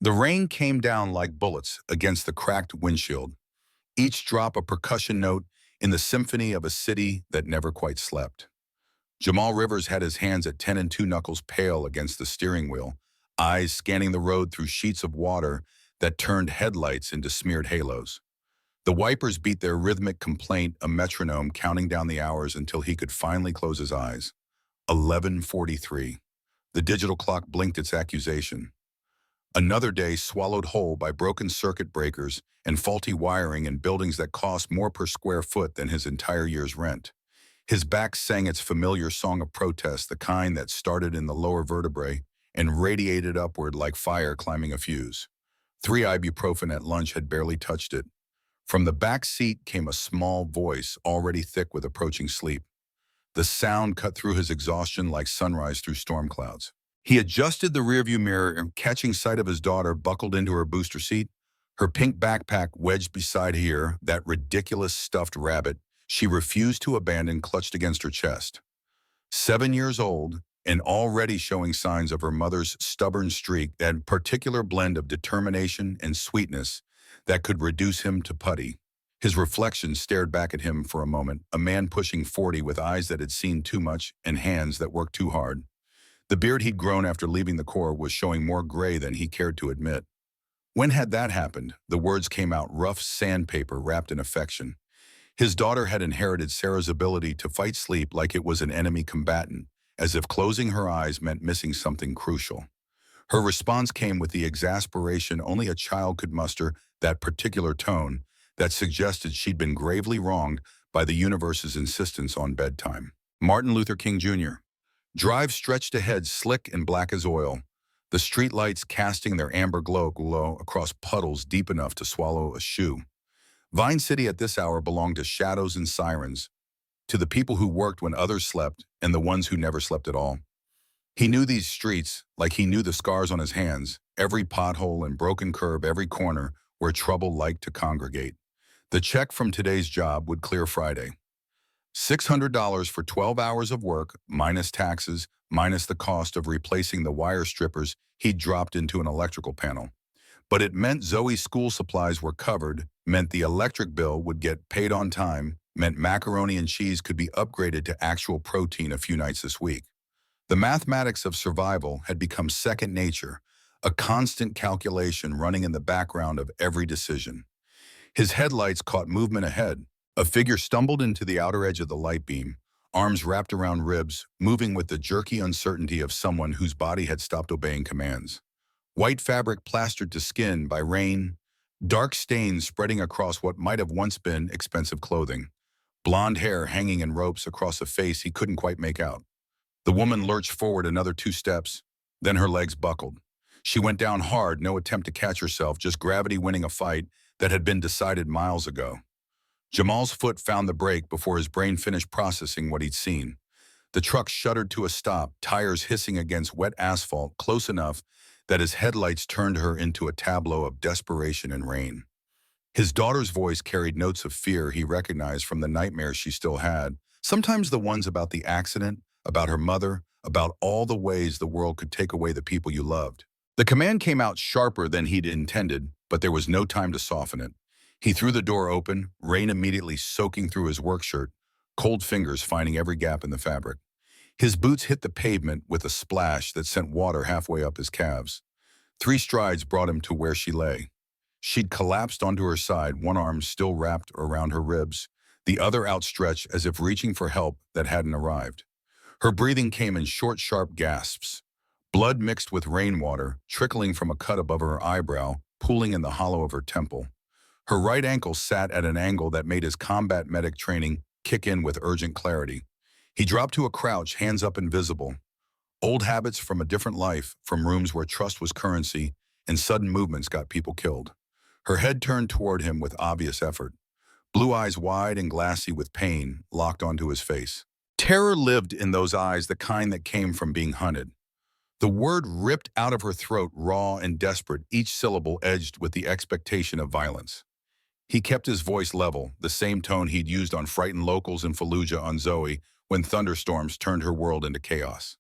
The rain came down like bullets against the cracked windshield, each drop a percussion note in the symphony of a city that never quite slept. Jamal Rivers had his hands at 10 and 2 knuckles pale against the steering wheel, eyes scanning the road through sheets of water that turned headlights into smeared halos. The wipers beat their rhythmic complaint, a metronome counting down the hours until he could finally close his eyes. 11:43. The digital clock blinked its accusation. Another day swallowed whole by broken circuit breakers and faulty wiring in buildings that cost more per square foot than his entire year's rent. His back sang its familiar song of protest, the kind that started in the lower vertebrae and radiated upward like fire climbing a fuse. 3 ibuprofen at lunch had barely touched it. From the back seat came a small voice, already thick with approaching sleep. The sound cut through his exhaustion like sunrise through storm clouds. He adjusted the rearview mirror and, catching sight of his daughter buckled into her booster seat, her pink backpack wedged beside her, that ridiculous stuffed rabbit she refused to abandon clutched against her chest. 7 years old and already showing signs of her mother's stubborn streak, that particular blend of determination and sweetness that could reduce him to putty. His reflection stared back at him for a moment, a man pushing 40 with eyes that had seen too much and hands that worked too hard. The beard he'd grown after leaving the Corps was showing more gray than he cared to admit. When had that happened? The words came out rough sandpaper wrapped in affection. His daughter had inherited Sarah's ability to fight sleep like it was an enemy combatant, as if closing her eyes meant missing something crucial. Her response came with the exasperation only a child could muster, that particular tone that suggested she'd been gravely wronged by the universe's insistence on bedtime. Martin Luther King Jr. Drive stretched ahead, slick and black as oil, the streetlights casting their amber glow across puddles deep enough to swallow a shoe. Vine City at this hour belonged to shadows and sirens, to the people who worked when others slept and the ones who never slept at all. He knew these streets like he knew the scars on his hands, every pothole and broken curb, every corner where trouble liked to congregate. The check from today's job would clear Friday. $600 for 12 hours of work, minus taxes, minus the cost of replacing the wire strippers he'd dropped into an electrical panel. But it meant Zoe's school supplies were covered, meant the electric bill would get paid on time, meant macaroni and cheese could be upgraded to actual protein a few nights this week. The mathematics of survival had become second nature, a constant calculation running in the background of every decision. His headlights caught movement ahead. A figure stumbled into the outer edge of the light beam, arms wrapped around ribs, moving with the jerky uncertainty of someone whose body had stopped obeying commands. White fabric plastered to skin by rain, dark stains spreading across what might have once been expensive clothing, blonde hair hanging in ropes across a face he couldn't quite make out. The woman lurched forward another 2 steps, then her legs buckled. She went down hard, no attempt to catch herself, just gravity winning a fight that had been decided miles ago. Jamal's foot found the brake before his brain finished processing what he'd seen. The truck shuddered to a stop, tires hissing against wet asphalt close enough that his headlights turned her into a tableau of desperation and rain. His daughter's voice carried notes of fear he recognized from the nightmares she still had, sometimes the ones about the accident, about her mother, about all the ways the world could take away the people you loved. The command came out sharper than he'd intended, but there was no time to soften it. He threw the door open, rain immediately soaking through his work shirt, cold fingers finding every gap in the fabric. His boots hit the pavement with a splash that sent water halfway up his calves. 3 strides brought him to where she lay. She'd collapsed onto her side, one arm still wrapped around her ribs, the other outstretched as if reaching for help that hadn't arrived. Her breathing came in short, sharp gasps. Blood mixed with rainwater, trickling from a cut above her eyebrow, pooling in the hollow of her temple. Her right ankle sat at an angle that made his combat medic training kick in with urgent clarity. He dropped to a crouch, hands up invisible. Old habits from a different life, from rooms where trust was currency, and sudden movements got people killed. Her head turned toward him with obvious effort. Blue eyes wide and glassy with pain locked onto his face. Terror lived in those eyes, the kind that came from being hunted. The word ripped out of her throat, raw and desperate, each syllable edged with the expectation of violence. He kept his voice level, the same tone he'd used on frightened locals in Fallujah on Zoe when thunderstorms turned her world into chaos.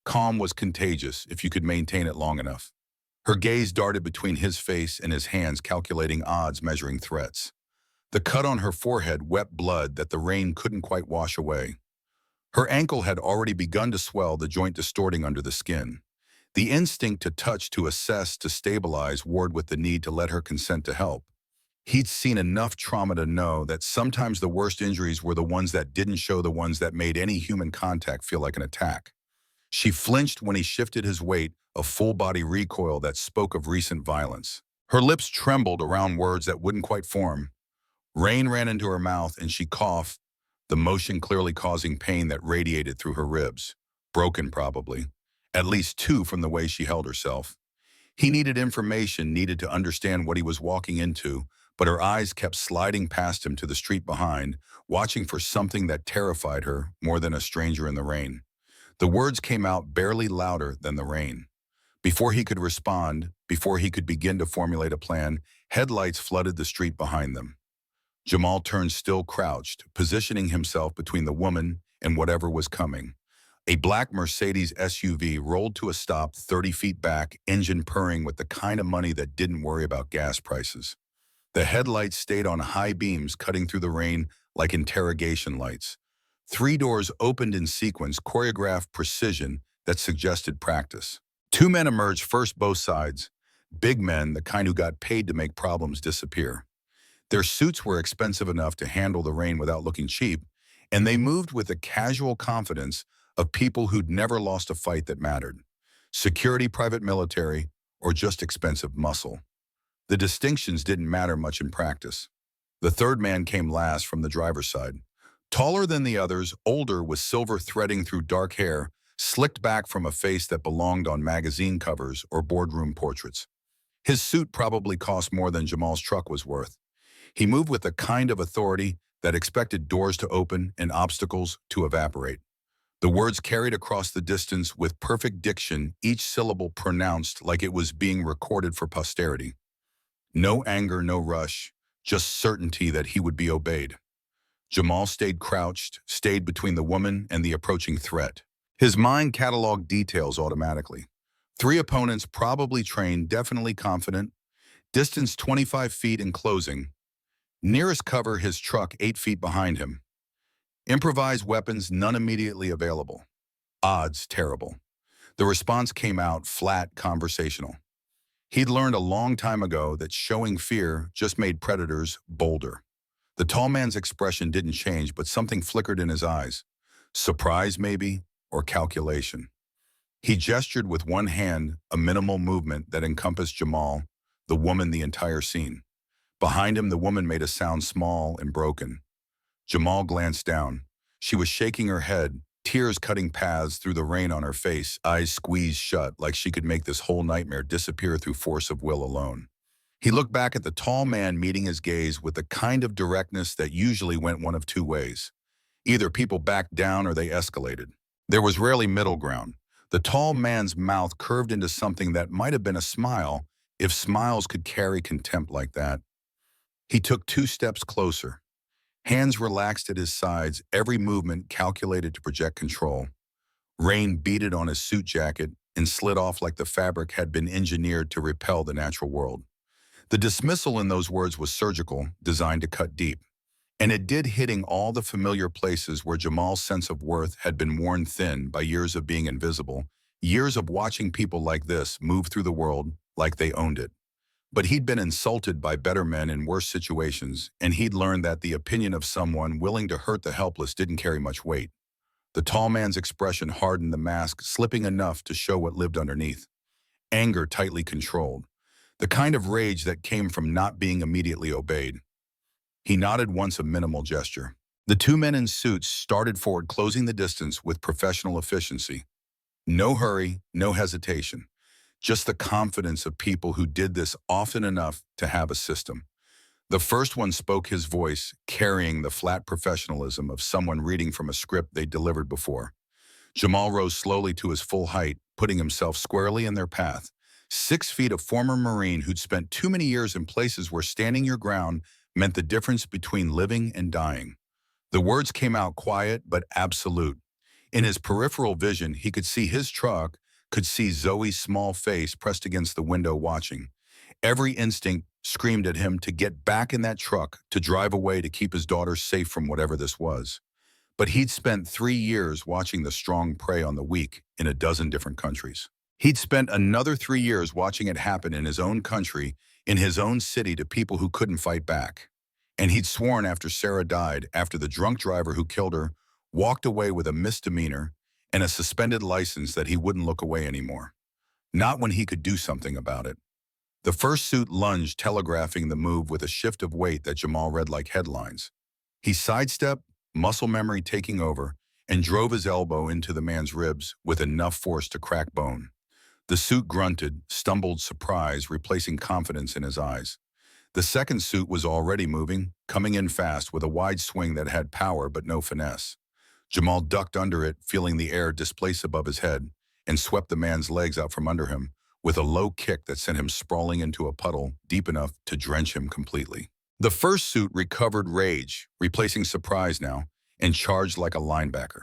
Calm was contagious if you could maintain it long enough. Her gaze darted between his face and his hands, calculating odds, measuring threats. The cut on her forehead wept blood that the rain couldn't quite wash away. Her ankle had already begun to swell, the joint distorting under the skin. The instinct to touch, to assess, to stabilize warred with the need to let her consent to help. He'd seen enough trauma to know that sometimes the worst injuries were the ones that didn't show, the ones that made any human contact feel like an attack. She flinched when he shifted his weight, a full-body recoil that spoke of recent violence. Her lips trembled around words that wouldn't quite form. Rain ran into her mouth and she coughed, the motion clearly causing pain that radiated through her ribs. Broken, probably. At least two from the way she held herself. He needed information, needed to understand what he was walking into, but her eyes kept sliding past him to the street behind, watching for something that terrified her more than a stranger in the rain. The words came out barely louder than the rain. Before he could respond, before he could begin to formulate a plan, headlights flooded the street behind them. Jamal turned, still crouched, positioning himself between the woman and whatever was coming. A black Mercedes SUV rolled to a stop 30 feet back, engine purring with the kind of money that didn't worry about gas prices. The headlights stayed on high beams, cutting through the rain like interrogation lights. 3 doors opened in sequence, choreographed precision that suggested practice. 2 men emerged first, both sides. Big men, the kind who got paid to make problems disappear. Their suits were expensive enough to handle the rain without looking cheap, and they moved with the casual confidence of people who'd never lost a fight that mattered. Security, private military, or just expensive muscle. The distinctions didn't matter much in practice. The third man came last, from the driver's side. Taller than the others, older, with silver threading through dark hair, slicked back from a face that belonged on magazine covers or boardroom portraits. His suit probably cost more than Jamal's truck was worth. He moved with a kind of authority that expected doors to open and obstacles to evaporate. The words carried across the distance with perfect diction, each syllable pronounced like it was being recorded for posterity. No anger, no rush, just certainty that he would be obeyed. Jamal stayed crouched, stayed between the woman and the approaching threat. His mind cataloged details automatically. 3 opponents, probably trained, definitely confident. Distance 25 feet in closing. Nearest cover, his truck 8 feet behind him. Improvised weapons, none immediately available. Odds, terrible. The response came out flat, conversational. He'd learned a long time ago that showing fear just made predators bolder. The tall man's expression didn't change, but something flickered in his eyes. Surprise, maybe, or calculation. He gestured with one hand, a minimal movement that encompassed Jamal, the woman, the entire scene. Behind him, the woman made a sound, small and broken. Jamal glanced down. She was shaking her head, tears cutting paths through the rain on her face, eyes squeezed shut like she could make this whole nightmare disappear through force of will alone. He looked back at the tall man, meeting his gaze with the kind of directness that usually went one of 2 ways. Either people backed down or they escalated. There was rarely middle ground. The tall man's mouth curved into something that might have been a smile, if smiles could carry contempt like that. He took 2 steps closer. Hands relaxed at his sides, every movement calculated to project control. Rain beaded on his suit jacket and slid off like the fabric had been engineered to repel the natural world. The dismissal in those words was surgical, designed to cut deep. And it did, hitting all the familiar places where Jamal's sense of worth had been worn thin by years of being invisible, years of watching people like this move through the world like they owned it. But he'd been insulted by better men in worse situations, and he'd learned that the opinion of someone willing to hurt the helpless didn't carry much weight. The tall man's expression hardened, the mask slipping enough to show what lived underneath. Anger tightly controlled. The kind of rage that came from not being immediately obeyed. He nodded once, a minimal gesture. The 2 men in suits started forward, closing the distance with professional efficiency. No hurry, no hesitation. Just the confidence of people who did this often enough to have a system. The first one spoke, his voice carrying the flat professionalism of someone reading from a script they'd delivered before. Jamal rose slowly to his full height, putting himself squarely in their path. 6 feet, a former Marine who'd spent too many years in places where standing your ground meant the difference between living and dying. The words came out quiet but absolute. In his peripheral vision, he could see his truck, could see Zoe's small face pressed against the window watching. Every instinct screamed at him to get back in that truck, to drive away, to keep his daughter safe from whatever this was. But he'd spent 3 years watching the strong prey on the weak in a dozen different countries. He'd spent another 3 years watching it happen in his own country, in his own city, to people who couldn't fight back. And he'd sworn after Sarah died, after the drunk driver who killed her walked away with a misdemeanor and a suspended license, that he wouldn't look away anymore. Not when he could do something about it. The first suit lunged, telegraphing the move with a shift of weight that Jamal read like headlines. He sidestepped, muscle memory taking over, and drove his elbow into the man's ribs with enough force to crack bone. The suit grunted, stumbled, surprise, replacing confidence in his eyes. The second suit was already moving, coming in fast with a wide swing that had power but no finesse. Jamal ducked under it, feeling the air displace above his head, and swept the man's legs out from under him with a low kick that sent him sprawling into a puddle deep enough to drench him completely. The first suit recovered rage, replacing surprise now, and charged like a linebacker.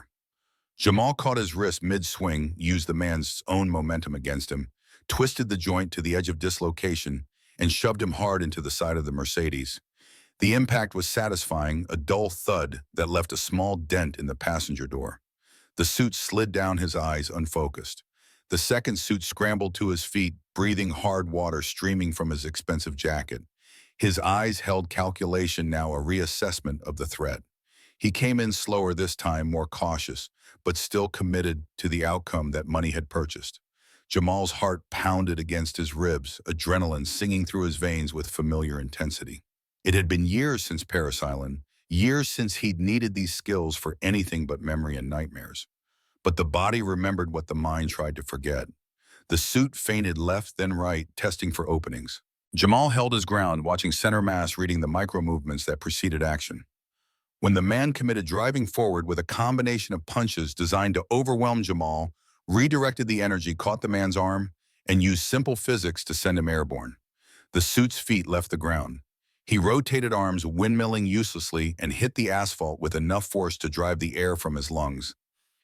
Jamal caught his wrist mid-swing, used the man's own momentum against him, twisted the joint to the edge of dislocation, and shoved him hard into the side of the Mercedes. The impact was satisfying, a dull thud that left a small dent in the passenger door. The suit slid down, his eyes unfocused. The second suit scrambled to his feet, breathing hard water streaming from his expensive jacket. His eyes held calculation now, a reassessment of the threat. He came in slower this time, more cautious, but still committed to the outcome that money had purchased. Jamal's heart pounded against his ribs, adrenaline singing through his veins with familiar intensity. It had been years since Paris Island, years since he'd needed these skills for anything but memory and nightmares. But the body remembered what the mind tried to forget. The suit feinted left, then right, testing for openings. Jamal held his ground, watching center mass reading the micro-movements that preceded action. When the man committed, driving forward with a combination of punches designed to overwhelm Jamal, redirected the energy, caught the man's arm, and used simple physics to send him airborne. The suit's feet left the ground. He rotated arms, windmilling uselessly, and hit the asphalt with enough force to drive the air from his lungs.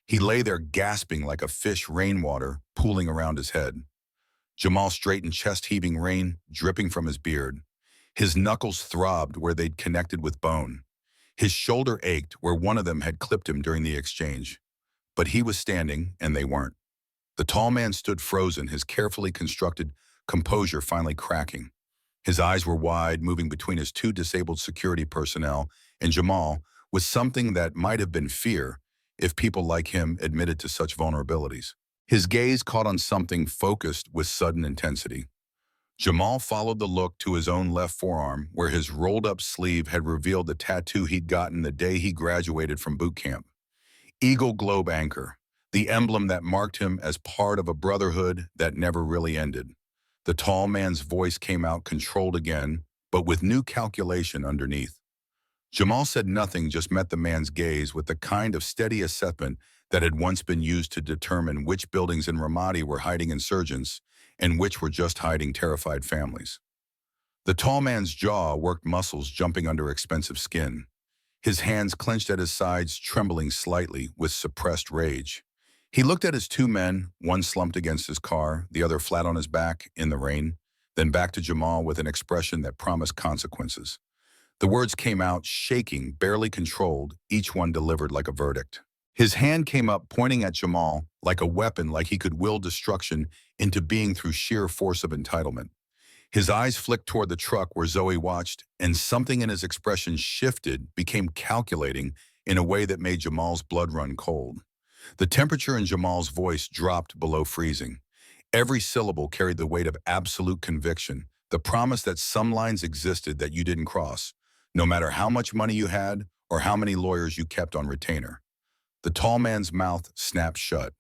He lay there gasping like a fish, rainwater pooling around his head. Jamal straightened, chest heaving, rain dripping from his beard. His knuckles throbbed where they'd connected with bone. His shoulder ached where one of them had clipped him during the exchange. But he was standing, and they weren't. The tall man stood frozen, his carefully constructed composure finally cracking. His eyes were wide, moving between his two disabled security personnel and Jamal with something that might have been fear, if people like him admitted to such vulnerabilities. His gaze caught on something, focused with sudden intensity. Jamal followed the look to his own left forearm, where his rolled-up sleeve had revealed the tattoo he'd gotten the day he graduated from boot camp. Eagle Globe Anchor, the emblem that marked him as part of a brotherhood that never really ended. The tall man's voice came out, controlled again, but with new calculation underneath. Jamal said nothing, just met the man's gaze with the kind of steady assessment that had once been used to determine which buildings in Ramadi were hiding insurgents and which were just hiding terrified families. The tall man's jaw worked, muscles jumping under expensive skin. His hands clenched at his sides, trembling slightly with suppressed rage. He looked at his two men, one slumped against his car, the other flat on his back in the rain, then back to Jamal with an expression that promised consequences. The words came out, shaking, barely controlled, each one delivered like a verdict. His hand came up, pointing at Jamal like a weapon, like he could will destruction into being through sheer force of entitlement. His eyes flicked toward the truck where Zoe watched, and something in his expression shifted, became calculating in a way that made Jamal's blood run cold. The temperature in Jamal's voice dropped below freezing. Every syllable carried the weight of absolute conviction, the promise that some lines existed that you didn't cross, no matter how much money you had or how many lawyers you kept on retainer. The tall man's mouth snapped shut.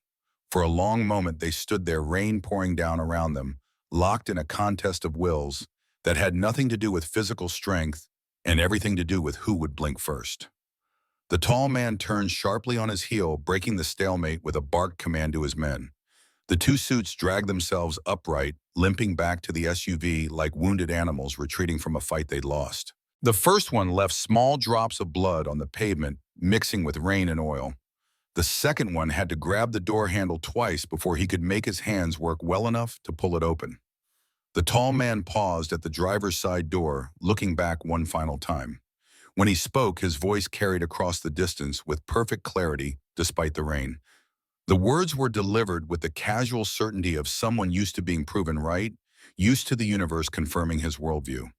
For a long moment they stood there, rain pouring down around them, locked in a contest of wills that had nothing to do with physical strength and everything to do with who would blink first. The tall man turned sharply on his heel, breaking the stalemate with a bark command to his men. The two suits dragged themselves upright, limping back to the SUV like wounded animals retreating from a fight they'd lost. The first one left small drops of blood on the pavement, mixing with rain and oil. The second one had to grab the door handle twice before he could make his hands work well enough to pull it open. The tall man paused at the driver's side door, looking back one final time. When he spoke, his voice carried across the distance with perfect clarity despite the rain. The words were delivered with the casual certainty of someone used to being proven right, used to the universe confirming his worldview.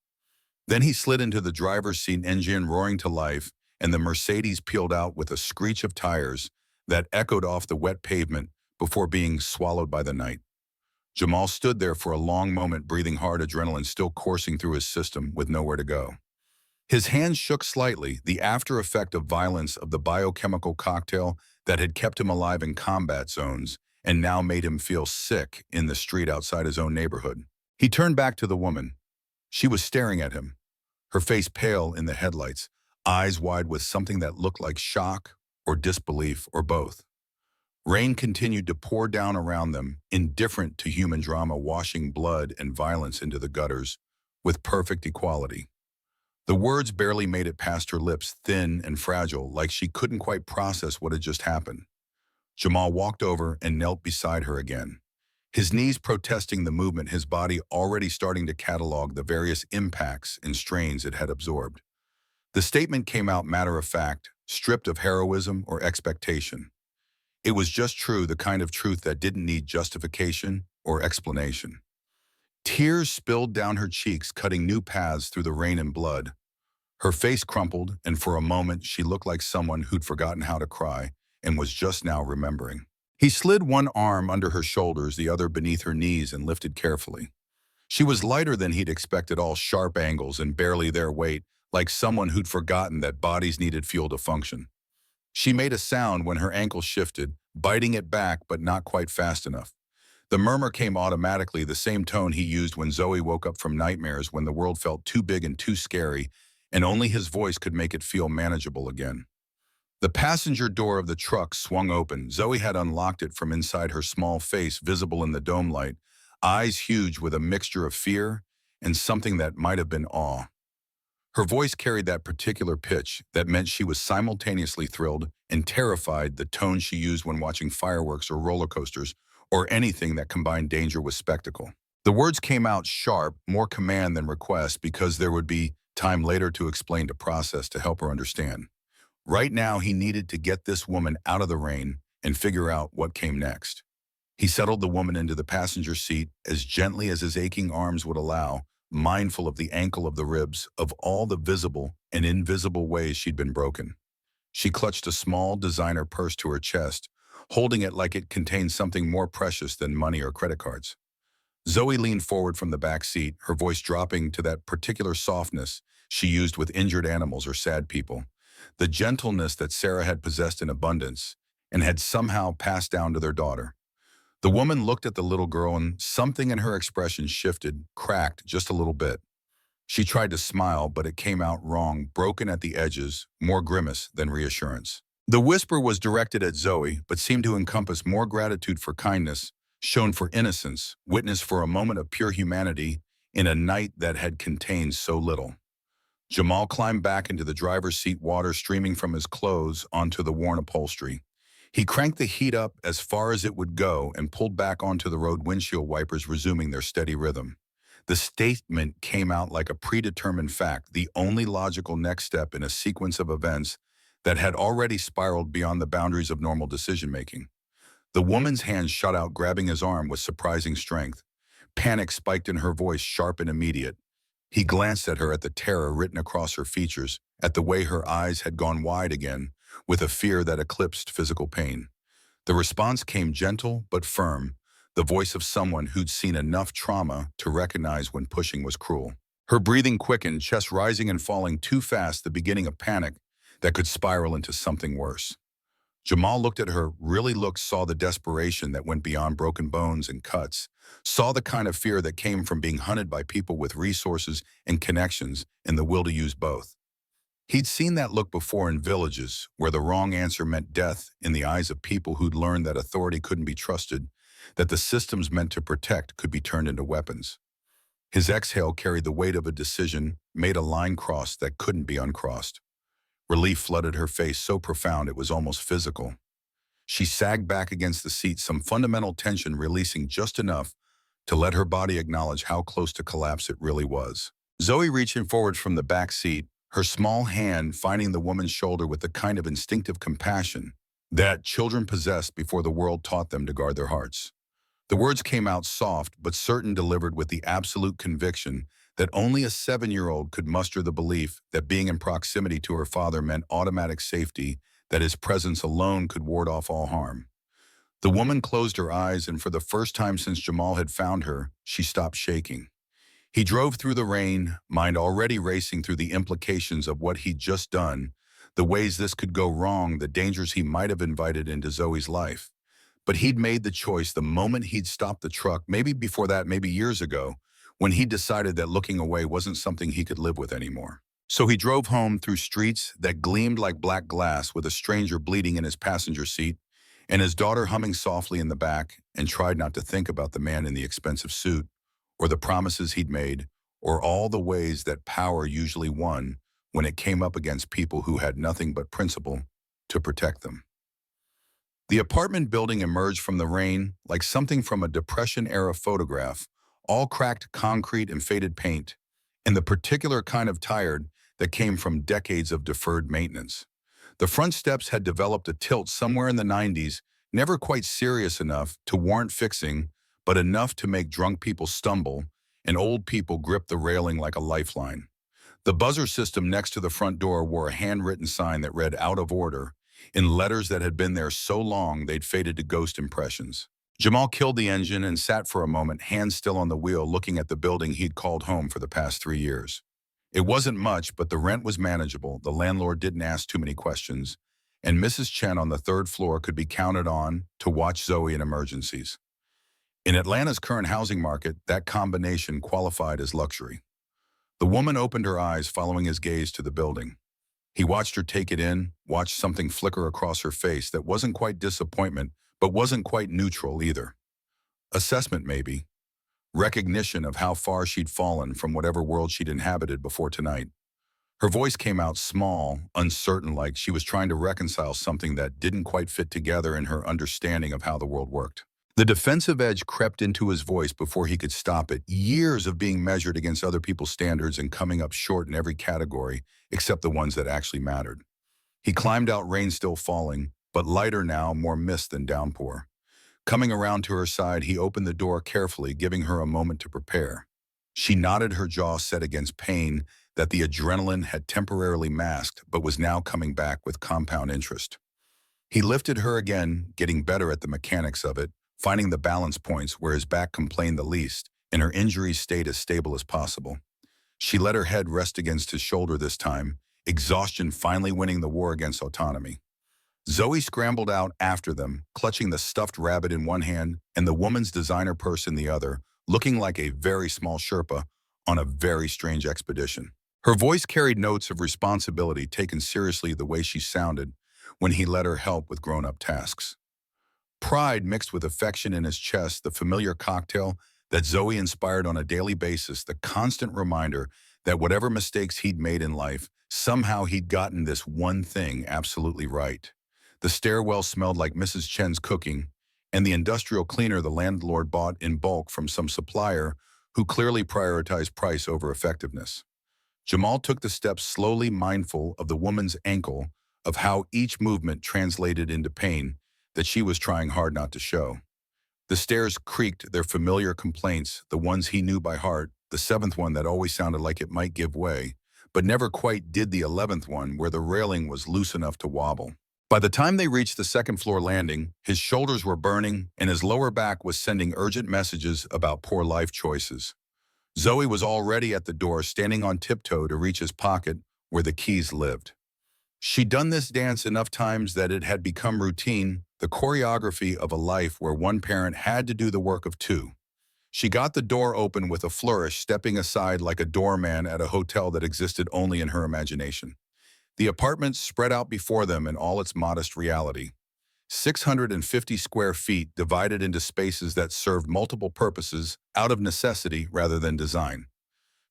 Then he slid into the driver's seat, engine roaring to life, and the Mercedes peeled out with a screech of tires that echoed off the wet pavement before being swallowed by the night. Jamal stood there for a long moment, breathing hard, adrenaline still coursing through his system with nowhere to go. His hands shook slightly, the after effect of violence of the biochemical cocktail that had kept him alive in combat zones and now made him feel sick in the street outside his own neighborhood. He turned back to the woman. She was staring at him, her face pale in the headlights, eyes wide with something that looked like shock or disbelief or both. Rain continued to pour down around them, indifferent to human drama, washing blood and violence into the gutters with perfect equality. The words barely made it past her lips, thin and fragile, like she couldn't quite process what had just happened. Jamal walked over and knelt beside her again, his knees protesting the movement, his body already starting to catalog the various impacts and strains it had absorbed. The statement came out matter of fact, stripped of heroism or expectation. It was just true, the kind of truth that didn't need justification or explanation. Tears spilled down her cheeks, cutting new paths through the rain and blood. Her face crumpled, and for a moment she looked like someone who'd forgotten how to cry and was just now remembering. He slid one arm under her shoulders, the other beneath her knees, and lifted carefully. She was lighter than he'd expected, all sharp angles and barely their weight, like someone who'd forgotten that bodies needed fuel to function. She made a sound when her ankle shifted, biting it back but not quite fast enough. The murmur came automatically, the same tone he used when Zoe woke up from nightmares, when the world felt too big and too scary, and only his voice could make it feel manageable again. The passenger door of the truck swung open. Zoe had unlocked it from inside, her small face visible in the dome light, eyes huge with a mixture of fear and something that might have been awe. Her voice carried that particular pitch that meant she was simultaneously thrilled and terrified, the tone she used when watching fireworks or roller coasters or anything that combined danger with spectacle. The words came out sharp, more command than request, because there would be time later to explain, to process, to help her understand. Right now, he needed to get this woman out of the rain and figure out what came next. He settled the woman into the passenger seat as gently as his aching arms would allow, mindful of the ankle, of the ribs, of all the visible and invisible ways she'd been broken. She clutched a small designer purse to her chest, holding it like it contained something more precious than money or credit cards. Zoe leaned forward from the back seat, her voice dropping to that particular softness she used with injured animals or sad people, the gentleness that Sarah had possessed in abundance and had somehow passed down to their daughter. The woman looked at the little girl, and something in her expression shifted, cracked just a little bit. She tried to smile, but it came out wrong, broken at the edges, more grimace than reassurance. The whisper was directed at Zoe, but seemed to encompass more gratitude for kindness, shown for innocence, witnessed for a moment of pure humanity in a night that had contained so little. Jamal climbed back into the driver's seat, water streaming from his clothes onto the worn upholstery. He cranked the heat up as far as it would go and pulled back onto the road, windshield wipers resuming their steady rhythm. The statement came out like a predetermined fact, the only logical next step in a sequence of events that had already spiraled beyond the boundaries of normal decision-making. The woman's hand shot out, grabbing his arm with surprising strength. Panic spiked in her voice, sharp and immediate. He glanced at her, at the terror written across her features, at the way her eyes had gone wide again, with a fear that eclipsed physical pain. The response came gentle but firm, the voice of someone who'd seen enough trauma to recognize when pushing was cruel. Her breathing quickened, chest rising and falling too fast, the beginning of panic that could spiral into something worse. Jamal looked at her, really looked, saw the desperation that went beyond broken bones and cuts, saw the kind of fear that came from being hunted by people with resources and connections and the will to use both. He'd seen that look before in villages, where the wrong answer meant death in the eyes of people who'd learned that authority couldn't be trusted, that the systems meant to protect could be turned into weapons. His exhale carried the weight of a decision, made a line cross that couldn't be uncrossed. Relief flooded her face, so profound it was almost physical. She sagged back against the seat, some fundamental tension releasing just enough to let her body acknowledge how close to collapse it really was. Zoe reaching forward from the back seat, her small hand finding the woman's shoulder with the kind of instinctive compassion that children possessed before the world taught them to guard their hearts. The words came out soft but certain, delivered with the absolute conviction that only a 7-year-old could muster the belief that being in proximity to her father meant automatic safety, that his presence alone could ward off all harm. The woman closed her eyes, and for the first time since Jamal had found her, she stopped shaking. He drove through the rain, mind already racing through the implications of what he'd just done, the ways this could go wrong, the dangers he might have invited into Zoe's life. But he'd made the choice the moment he'd stopped the truck, maybe before that, maybe years ago, when he decided that looking away wasn't something he could live with anymore. So he drove home through streets that gleamed like black glass, with a stranger bleeding in his passenger seat and his daughter humming softly in the back, and tried not to think about the man in the expensive suit, or the promises he'd made, or all the ways that power usually won when it came up against people who had nothing but principle to protect them. The apartment building emerged from the rain like something from a Depression-era photograph, all cracked concrete and faded paint, and the particular kind of tired that came from decades of deferred maintenance. The front steps had developed a tilt somewhere in the 90s, never quite serious enough to warrant fixing, but enough to make drunk people stumble and old people grip the railing like a lifeline. The buzzer system next to the front door wore a handwritten sign that read "out of order" in letters that had been there so long they'd faded to ghost impressions. Jamal killed the engine and sat for a moment, hands still on the wheel, looking at the building he'd called home for the past 3 years. It wasn't much, but the rent was manageable, the landlord didn't ask too many questions, and Mrs. Chen on the 3rd floor could be counted on to watch Zoe in emergencies. In Atlanta's current housing market, that combination qualified as luxury. The woman opened her eyes, following his gaze to the building. He watched her take it in, watched something flicker across her face that wasn't quite disappointment, but wasn't quite neutral either. Assessment, maybe. Recognition of how far she'd fallen from whatever world she'd inhabited before tonight. Her voice came out small, uncertain, like she was trying to reconcile something that didn't quite fit together in her understanding of how the world worked. The defensive edge crept into his voice before he could stop it. Years of being measured against other people's standards and coming up short in every category, except the ones that actually mattered. He climbed out, rain still falling, but lighter now, more mist than downpour. Coming around to her side, he opened the door carefully, giving her a moment to prepare. She nodded, her jaw set against pain that the adrenaline had temporarily masked, but was now coming back with compound interest. He lifted her again, getting better at the mechanics of it, finding the balance points where his back complained the least, and her injuries stayed as stable as possible. She let her head rest against his shoulder this time, exhaustion finally winning the war against autonomy. Zoe scrambled out after them, clutching the stuffed rabbit in one hand and the woman's designer purse in the other, looking like a very small Sherpa on a very strange expedition. Her voice carried notes of responsibility, taken seriously the way she sounded when he let her help with grown-up tasks. Pride mixed with affection in his chest, the familiar cocktail that Zoe inspired on a daily basis, the constant reminder that whatever mistakes he'd made in life, somehow he'd gotten this one thing absolutely right. The stairwell smelled like Mrs. Chen's cooking, and the industrial cleaner the landlord bought in bulk from some supplier who clearly prioritized price over effectiveness. Jamal took the steps slowly, mindful of the woman's ankle, of how each movement translated into pain that she was trying hard not to show. The stairs creaked, their familiar complaints, the ones he knew by heart, the 7th one that always sounded like it might give way, but never quite did, the 11th one where the railing was loose enough to wobble. By the time they reached the 2nd floor landing, his shoulders were burning and his lower back was sending urgent messages about poor life choices. Zoe was already at the door, standing on tiptoe to reach his pocket where the keys lived. She'd done this dance enough times that it had become routine, the choreography of a life where one parent had to do the work of two. She got the door open with a flourish, stepping aside like a doorman at a hotel that existed only in her imagination. The apartment spread out before them in all its modest reality. 650 square feet divided into spaces that served multiple purposes out of necessity rather than design.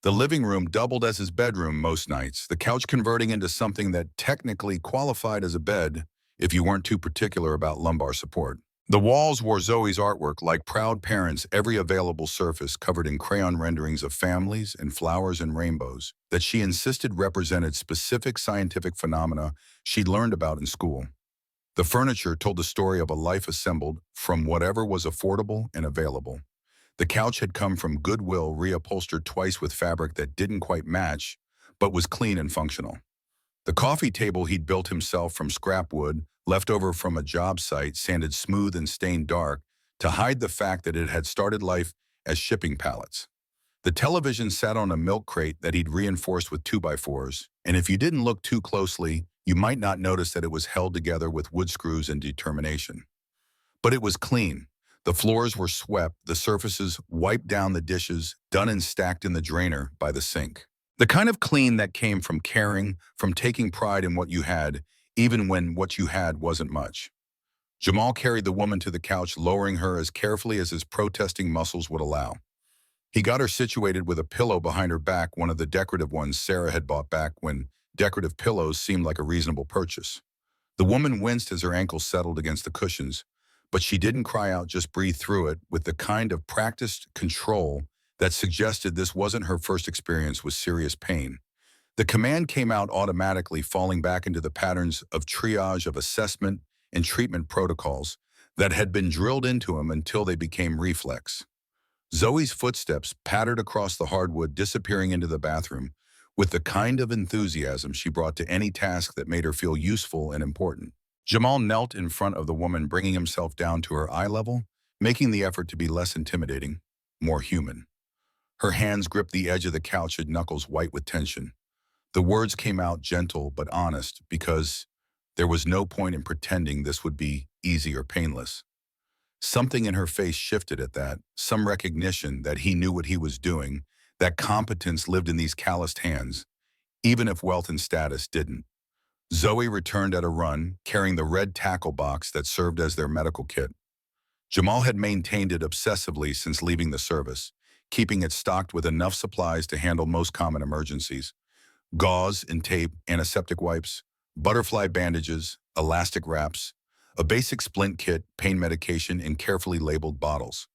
The living room doubled as his bedroom most nights, the couch converting into something that technically qualified as a bed, if you weren't too particular about lumbar support. The walls wore Zoe's artwork like proud parents, every available surface covered in crayon renderings of families and flowers and rainbows that she insisted represented specific scientific phenomena she'd learned about in school. The furniture told the story of a life assembled from whatever was affordable and available. The couch had come from Goodwill, reupholstered twice with fabric that didn't quite match, but was clean and functional. The coffee table he'd built himself from scrap wood, left over from a job site, sanded smooth and stained dark, to hide the fact that it had started life as shipping pallets. The television sat on a milk crate that he'd reinforced with 2x4s, and if you didn't look too closely, you might not notice that it was held together with wood screws and determination. But it was clean. The floors were swept, the surfaces wiped down, the dishes done and stacked in the drainer by the sink. The kind of clean that came from caring, from taking pride in what you had, even when what you had wasn't much. Jamal carried the woman to the couch, lowering her as carefully as his protesting muscles would allow. He got her situated with a pillow behind her back, one of the decorative ones Sarah had bought back when decorative pillows seemed like a reasonable purchase. The woman winced as her ankles settled against the cushions, but she didn't cry out, just breathed through it with the kind of practiced control that suggested this wasn't her first experience with serious pain. The command came out automatically, falling back into the patterns of triage, of assessment and treatment protocols that had been drilled into him until they became reflex. Zoe's footsteps pattered across the hardwood, disappearing into the bathroom with the kind of enthusiasm she brought to any task that made her feel useful and important. Jamal knelt in front of the woman, bringing himself down to her eye level, making the effort to be less intimidating, more human. Her hands gripped the edge of the couch, her knuckles white with tension. The words came out gentle but honest because there was no point in pretending this would be easy or painless. Something in her face shifted at that, some recognition that he knew what he was doing, that competence lived in these calloused hands, even if wealth and status didn't. Zoe returned at a run, carrying the red tackle box that served as their medical kit. Jamal had maintained it obsessively since leaving the service, keeping it stocked with enough supplies to handle most common emergencies. Gauze and tape, antiseptic wipes, butterfly bandages, elastic wraps, a basic splint kit, pain medication in carefully labeled bottles.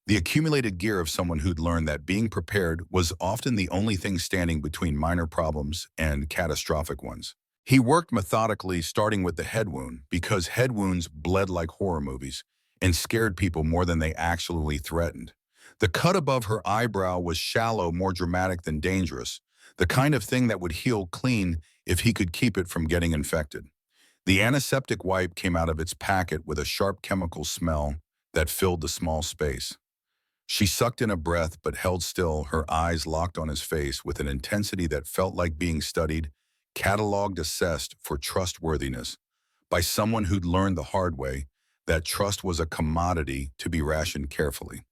The accumulated gear of someone who'd learned that being prepared was often the only thing standing between minor problems and catastrophic ones. He worked methodically, starting with the head wound, because head wounds bled like horror movies and scared people more than they actually threatened. The cut above her eyebrow was shallow, more dramatic than dangerous, the kind of thing that would heal clean if he could keep it from getting infected. The antiseptic wipe came out of its packet with a sharp chemical smell that filled the small space. She sucked in a breath but held still, her eyes locked on his face with an intensity that felt like being studied, cataloged, assessed for trustworthiness by someone who'd learned the hard way that trust was a commodity to be rationed carefully.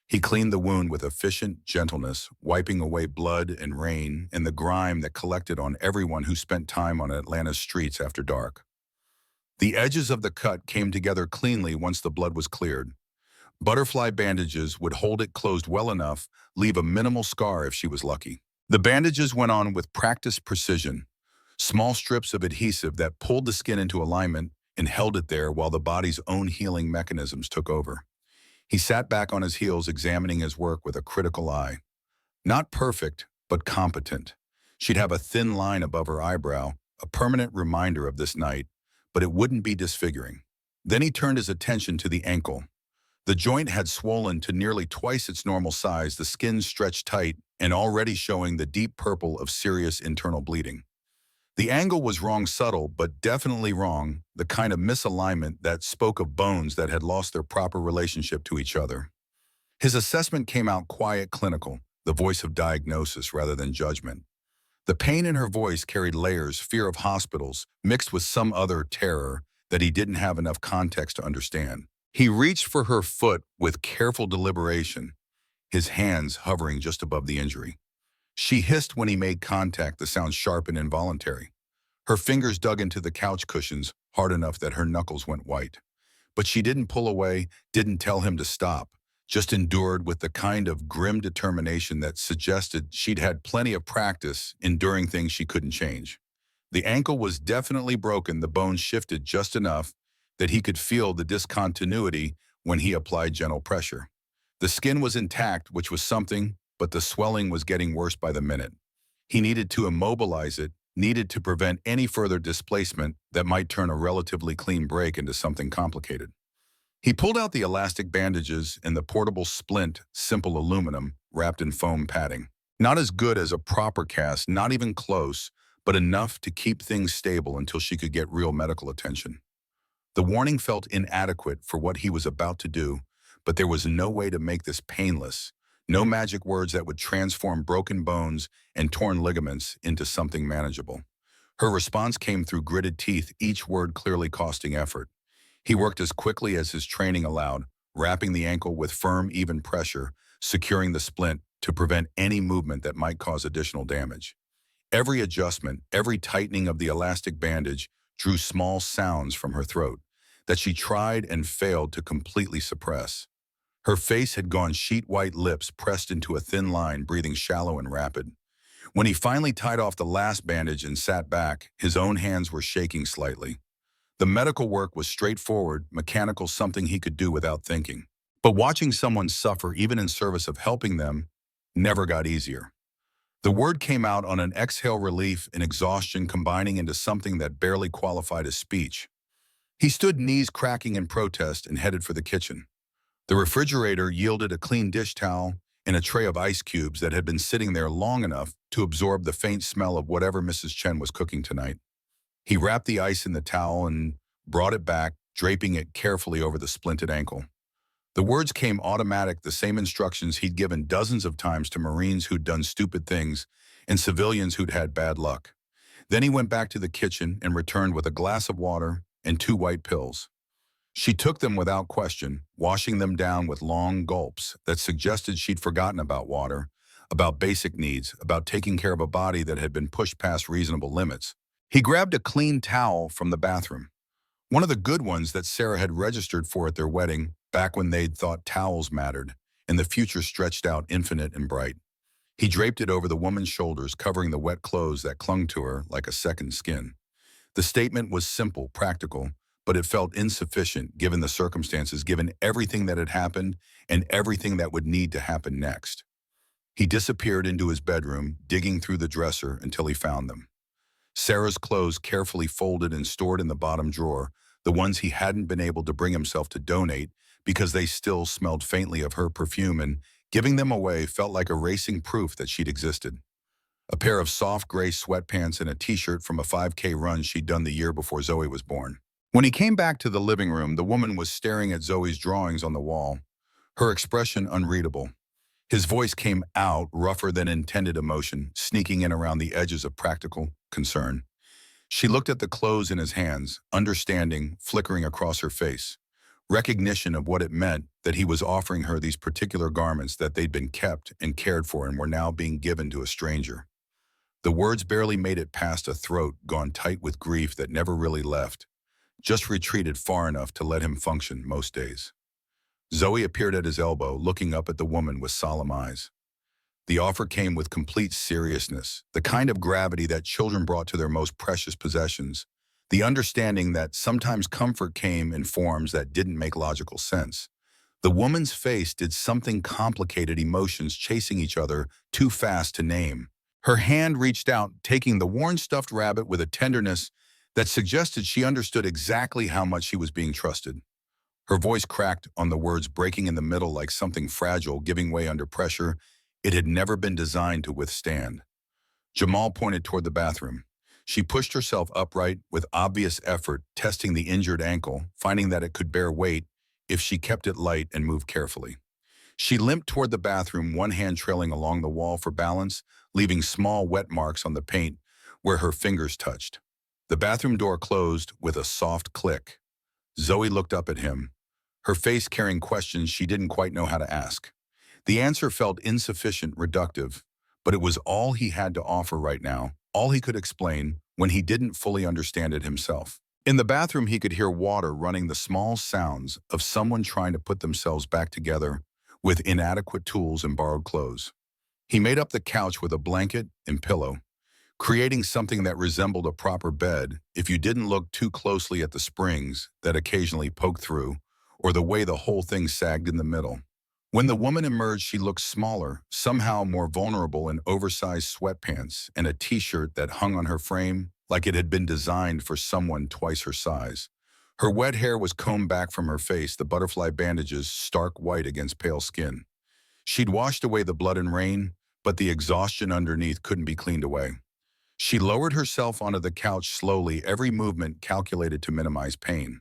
He cleaned the wound with efficient gentleness, wiping away blood and rain and the grime that collected on everyone who spent time on Atlanta's streets after dark. The edges of the cut came together cleanly once the blood was cleared. Butterfly bandages would hold it closed well enough, leave a minimal scar if she was lucky. The bandages went on with practiced precision, small strips of adhesive that pulled the skin into alignment and held it there while the body's own healing mechanisms took over. He sat back on his heels, examining his work with a critical eye. Not perfect, but competent. She'd have a thin line above her eyebrow, a permanent reminder of this night, but it wouldn't be disfiguring. Then he turned his attention to the ankle. The joint had swollen to nearly twice its normal size, the skin stretched tight and already showing the deep purple of serious internal bleeding. The angle was wrong, subtle, but definitely wrong, the kind of misalignment that spoke of bones that had lost their proper relationship to each other. His assessment came out quiet, clinical, the voice of diagnosis rather than judgment. The pain in her voice carried layers, fear of hospitals, mixed with some other terror that he didn't have enough context to understand. He reached for her foot with careful deliberation, his hands hovering just above the injury. She hissed when he made contact, the sound sharp and involuntary. Her fingers dug into the couch cushions hard enough that her knuckles went white. But she didn't pull away, didn't tell him to stop, just endured with the kind of grim determination that suggested she'd had plenty of practice enduring things she couldn't change. The ankle was definitely broken. The bone shifted just enough that he could feel the discontinuity when he applied gentle pressure. The skin was intact, which was something, but the swelling was getting worse by the minute. He needed to immobilize it, needed to prevent any further displacement that might turn a relatively clean break into something complicated. He pulled out the elastic bandages and the portable splint, simple aluminum, wrapped in foam padding. Not as good as a proper cast, not even close, but enough to keep things stable until she could get real medical attention. The warning felt inadequate for what he was about to do, but there was no way to make this painless. No magic words that would transform broken bones and torn ligaments into something manageable. Her response came through gritted teeth, each word clearly costing effort. He worked as quickly as his training allowed, wrapping the ankle with firm, even pressure, securing the splint to prevent any movement that might cause additional damage. Every adjustment, every tightening of the elastic bandage drew small sounds from her throat that she tried and failed to completely suppress. Her face had gone sheet-white, lips pressed into a thin line, breathing shallow and rapid. When he finally tied off the last bandage and sat back, his own hands were shaking slightly. The medical work was straightforward, mechanical, something he could do without thinking. But watching someone suffer, even in service of helping them, never got easier. The word came out on an exhale, relief and exhaustion combining into something that barely qualified as speech. He stood, knees cracking in protest, and headed for the kitchen. The refrigerator yielded a clean dish towel and a tray of ice cubes that had been sitting there long enough to absorb the faint smell of whatever Mrs. Chen was cooking tonight. He wrapped the ice in the towel and brought it back, draping it carefully over the splinted ankle. The words came automatic, the same instructions he'd given dozens of times to Marines who'd done stupid things and civilians who'd had bad luck. Then he went back to the kitchen and returned with a glass of water and 2 white pills. She took them without question, washing them down with long gulps that suggested she'd forgotten about water, about basic needs, about taking care of a body that had been pushed past reasonable limits. He grabbed a clean towel from the bathroom, one of the good ones that Sarah had registered for at their wedding, back when they'd thought towels mattered, and the future stretched out infinite and bright. He draped it over the woman's shoulders, covering the wet clothes that clung to her like a second skin. The statement was simple, practical, but it felt insufficient given the circumstances, given everything that had happened and everything that would need to happen next. He disappeared into his bedroom, digging through the dresser until he found them. Sarah's clothes carefully folded and stored in the bottom drawer, the ones he hadn't been able to bring himself to donate because they still smelled faintly of her perfume, and giving them away felt like erasing proof that she'd existed. A pair of soft gray sweatpants and a t-shirt from a 5K run she'd done the year before Zoe was born. When he came back to the living room, the woman was staring at Zoe's drawings on the wall, her expression unreadable. His voice came out, rougher than intended emotion, sneaking in around the edges of practical concern. She looked at the clothes in his hands, understanding flickering across her face. Recognition of what it meant that he was offering her these particular garments, that they'd been kept and cared for and were now being given to a stranger. The words barely made it past a throat gone tight with grief that never really left, just retreated far enough to let him function most days. Zoe appeared at his elbow, looking up at the woman with solemn eyes. The offer came with complete seriousness, the kind of gravity that children brought to their most precious possessions, the understanding that sometimes comfort came in forms that didn't make logical sense. The woman's face did something complicated, emotions chasing each other too fast to name. Her hand reached out, taking the worn stuffed rabbit with a tenderness that suggested she understood exactly how much she was being trusted. Her voice cracked on the words, breaking in the middle like something fragile, giving way under pressure it had never been designed to withstand. Jamal pointed toward the bathroom. She pushed herself upright with obvious effort, testing the injured ankle, finding that it could bear weight if she kept it light and moved carefully. She limped toward the bathroom, one hand trailing along the wall for balance, leaving small wet marks on the paint where her fingers touched. The bathroom door closed with a soft click. Zoe looked up at him, her face carrying questions she didn't quite know how to ask. The answer felt insufficient, reductive, but it was all he had to offer right now, all he could explain when he didn't fully understand it himself. In the bathroom, he could hear water running, the small sounds of someone trying to put themselves back together with inadequate tools and borrowed clothes. He made up the couch with a blanket and pillow, creating something that resembled a proper bed if you didn't look too closely at the springs that occasionally poked through or the way the whole thing sagged in the middle. When the woman emerged, she looked smaller, somehow more vulnerable in oversized sweatpants and a t-shirt that hung on her frame like it had been designed for someone twice her size. Her wet hair was combed back from her face, the butterfly bandages stark white against pale skin. She'd washed away the blood and rain, but the exhaustion underneath couldn't be cleaned away. She lowered herself onto the couch slowly, every movement calculated to minimize pain.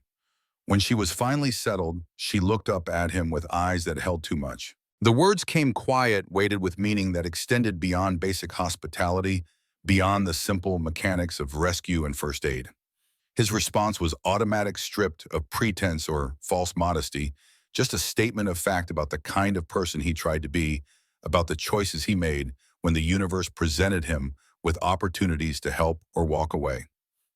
When she was finally settled, she looked up at him with eyes that held too much. The words came quiet, weighted with meaning that extended beyond basic hospitality, beyond the simple mechanics of rescue and first aid. His response was automatic, stripped of pretense or false modesty, just a statement of fact about the kind of person he tried to be, about the choices he made when the universe presented him with opportunities to help or walk away.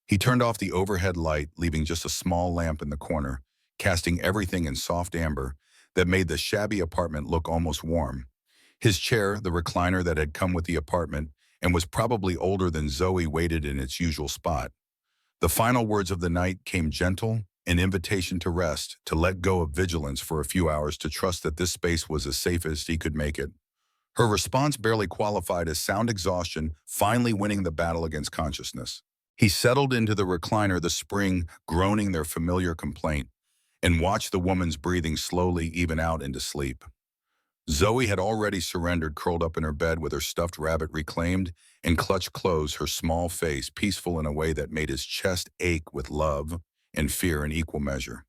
He turned off the overhead light, leaving just a small lamp in the corner, casting everything in soft amber that made the shabby apartment look almost warm. His chair, the recliner that had come with the apartment and was probably older than Zoe, waited in its usual spot. The final words of the night came gentle, an invitation to rest, to let go of vigilance for a few hours, to trust that this space was as safe as he could make it. Her response barely qualified as sound exhaustion, finally winning the battle against consciousness. He settled into the recliner, the spring groaning their familiar complaint, and watched the woman's breathing slowly even out into sleep. Zoe had already surrendered, curled up in her bed with her stuffed rabbit reclaimed and clutched close, her small face peaceful in a way that made his chest ache with love and fear in equal measure.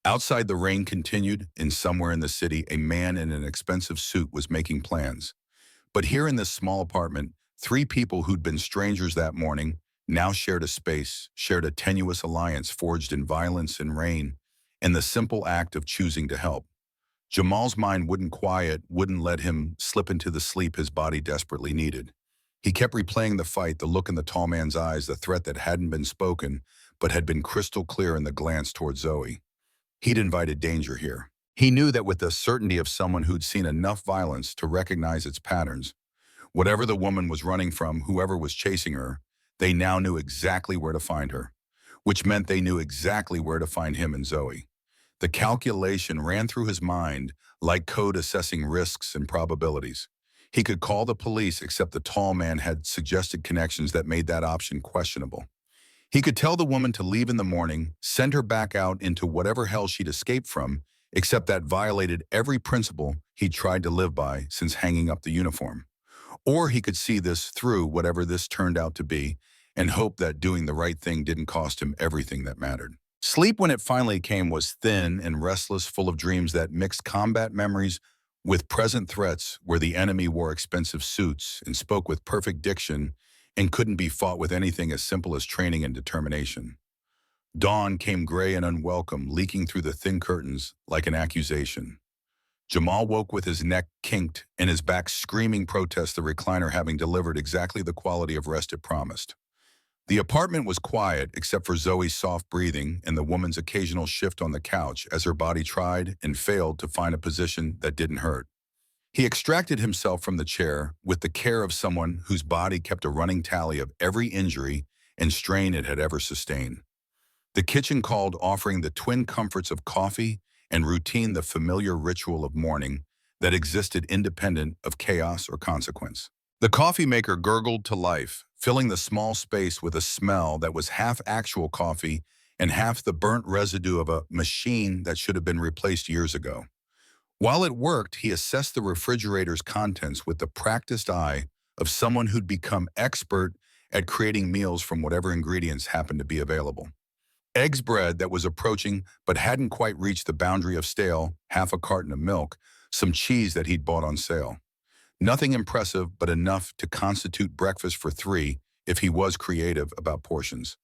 Outside, the rain continued, and somewhere in the city, a man in an expensive suit was making plans. But here in this small apartment, three people who'd been strangers that morning now shared a space, shared a tenuous alliance forged in violence and rain, and the simple act of choosing to help. Jamal's mind wouldn't quiet, wouldn't let him slip into the sleep his body desperately needed. He kept replaying the fight, the look in the tall man's eyes, the threat that hadn't been spoken, but had been crystal clear in the glance toward Zoe. He'd invited danger here. He knew that with the certainty of someone who'd seen enough violence to recognize its patterns. Whatever the woman was running from, whoever was chasing her, they now knew exactly where to find her, which meant they knew exactly where to find him and Zoe. The calculation ran through his mind like code assessing risks and probabilities. He could call the police, except the tall man had suggested connections that made that option questionable. He could tell the woman to leave in the morning, send her back out into whatever hell she'd escaped from, except that violated every principle he'd tried to live by since hanging up the uniform. Or he could see this through, whatever this turned out to be, and hope that doing the right thing didn't cost him everything that mattered. Sleep, when it finally came, was thin and restless, full of dreams that mixed combat memories with present threats, where the enemy wore expensive suits and spoke with perfect diction and couldn't be fought with anything as simple as training and determination. Dawn came gray and unwelcome, leaking through the thin curtains like an accusation. Jamal woke with his neck kinked and his back screaming protest, the recliner having delivered exactly the quality of rest it promised. The apartment was quiet except for Zoe's soft breathing and the woman's occasional shift on the couch as her body tried and failed to find a position that didn't hurt. He extracted himself from the chair with the care of someone whose body kept a running tally of every injury and strain it had ever sustained. The kitchen called, offering the twin comforts of coffee and routine, the familiar ritual of morning that existed independent of chaos or consequence. The coffee maker gurgled to life, filling the small space with a smell that was half actual coffee and half the burnt residue of a machine that should have been replaced years ago. While it worked, he assessed the refrigerator's contents with the practiced eye of someone who'd become expert at creating meals from whatever ingredients happened to be available. Eggs, bread that was approaching but hadn't quite reached the boundary of stale, half a carton of milk, some cheese that he'd bought on sale. Nothing impressive, but enough to constitute breakfast for three if he was creative about portions.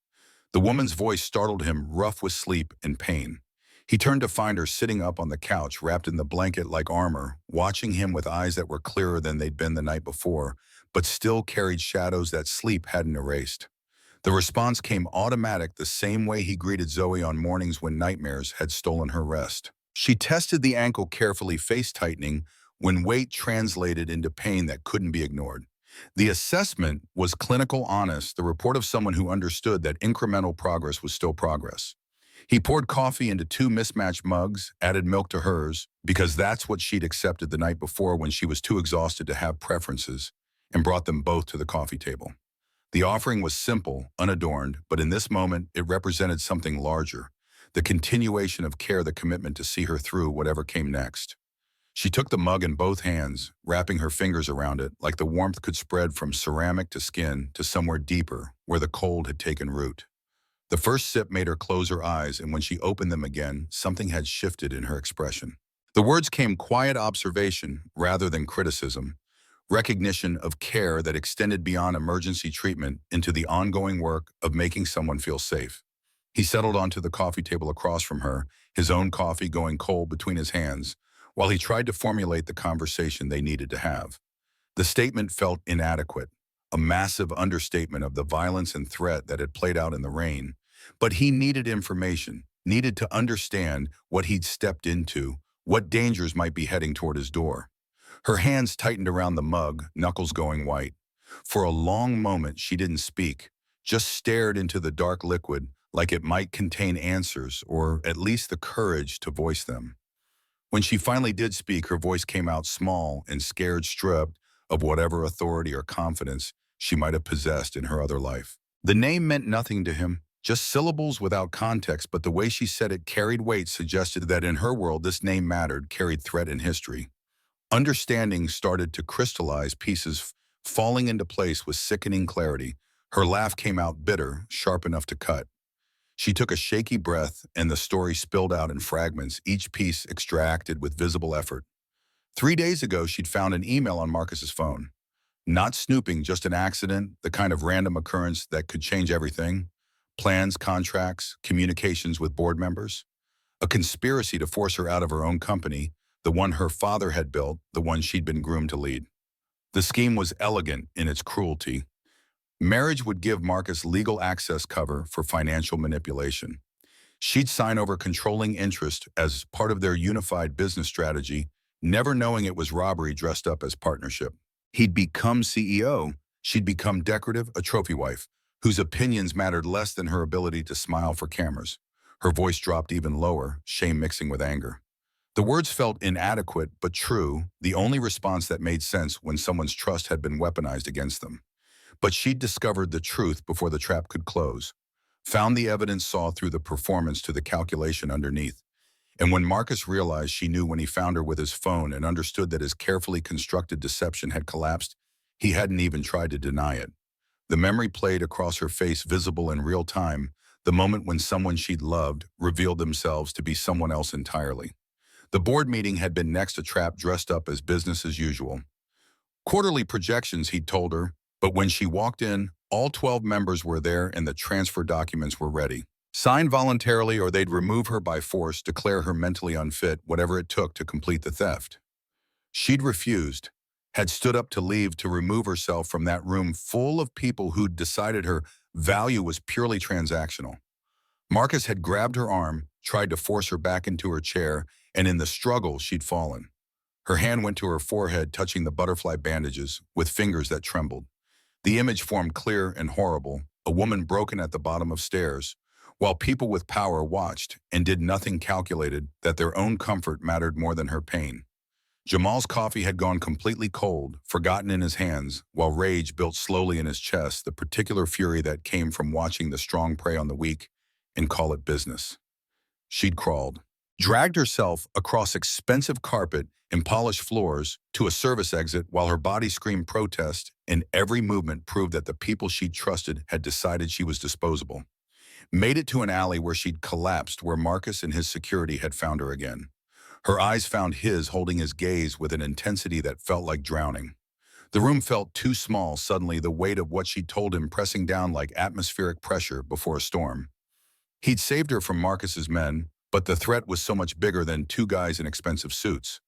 The woman's voice startled him, rough with sleep and pain. He turned to find her sitting up on the couch, wrapped in the blanket like armor, watching him with eyes that were clearer than they'd been the night before, but still carried shadows that sleep hadn't erased. The response came automatic, the same way he greeted Zoe on mornings when nightmares had stolen her rest. She tested the ankle carefully, face tightening, when weight translated into pain that couldn't be ignored. The assessment was clinical honest, the report of someone who understood that incremental progress was still progress. He poured coffee into two mismatched mugs, added milk to hers, because that's what she'd accepted the night before when she was too exhausted to have preferences, and brought them both to the coffee table. The offering was simple, unadorned, but in this moment, it represented something larger, the continuation of care, the commitment to see her through whatever came next. She took the mug in both hands, wrapping her fingers around it like the warmth could spread from ceramic to skin to somewhere deeper where the cold had taken root. The first sip made her close her eyes, and when she opened them again, something had shifted in her expression. The words came quiet observation rather than criticism, recognition of care that extended beyond emergency treatment into the ongoing work of making someone feel safe. He settled onto the coffee table across from her, his own coffee going cold between his hands, while he tried to formulate the conversation they needed to have. The statement felt inadequate, a massive understatement of the violence and threat that had played out in the rain. But he needed information, needed to understand what he'd stepped into, what dangers might be heading toward his door. Her hands tightened around the mug, knuckles going white. For a long moment, she didn't speak, just stared into the dark liquid like it might contain answers or at least the courage to voice them. When she finally did speak, her voice came out small and scared, stripped of whatever authority or confidence she might have possessed in her other life. The name meant nothing to him, just syllables without context, but the way she said it carried weight, suggested that in her world this name mattered, carried threat and history. Understanding started to crystallize, pieces falling into place with sickening clarity. Her laugh came out bitter, sharp enough to cut. She took a shaky breath, and the story spilled out in fragments, each piece extracted with visible effort. 3 days ago, she'd found an email on Marcus's phone. Not snooping, just an accident, the kind of random occurrence that could change everything. Plans, contracts, communications with board members. A conspiracy to force her out of her own company, the one her father had built, the one she'd been groomed to lead. The scheme was elegant in its cruelty. Marriage would give Marcus legal access cover for financial manipulation. She'd sign over controlling interest as part of their unified business strategy, never knowing it was robbery dressed up as partnership. He'd become CEO. She'd become decorative, a trophy wife, whose opinions mattered less than her ability to smile for cameras. Her voice dropped even lower, shame mixing with anger. The words felt inadequate but true, the only response that made sense when someone's trust had been weaponized against them. But she'd discovered the truth before the trap could close, found the evidence, saw through the performance to the calculation underneath. And when Marcus realized, she knew when he found her with his phone and understood that his carefully constructed deception had collapsed, he hadn't even tried to deny it. The memory played across her face, visible in real time, the moment when someone she'd loved revealed themselves to be someone else entirely. The board meeting had been next, a trap dressed up as business as usual. Quarterly projections, he'd told her, but when she walked in, all 12 members were there and the transfer documents were ready. Sign voluntarily or they'd remove her by force, declare her mentally unfit, whatever it took to complete the theft. She'd refused, had stood up to leave, to remove herself from that room full of people who'd decided her value was purely transactional. Marcus had grabbed her arm, tried to force her back into her chair, and in the struggle, she'd fallen. Her hand went to her forehead, touching the butterfly bandages with fingers that trembled. The image formed clear and horrible, a woman broken at the bottom of stairs, while people with power watched and did nothing, calculated that their own comfort mattered more than her pain. Jamal's coffee had gone completely cold, forgotten in his hands, while rage built slowly in his chest, the particular fury that came from watching the strong prey on the weak and call it business. She'd crawled, dragged herself across expensive carpet and polished floors to a service exit while her body screamed protest, and every movement proved that the people she'd trusted had decided she was disposable. Made it to an alley where she'd collapsed, where Marcus and his security had found her again. Her eyes found his, holding his gaze with an intensity that felt like drowning. The room felt too small suddenly, the weight of what she'd told him pressing down like atmospheric pressure before a storm. He'd saved her from Marcus's men, but the threat was so much bigger than two guys in expensive suits.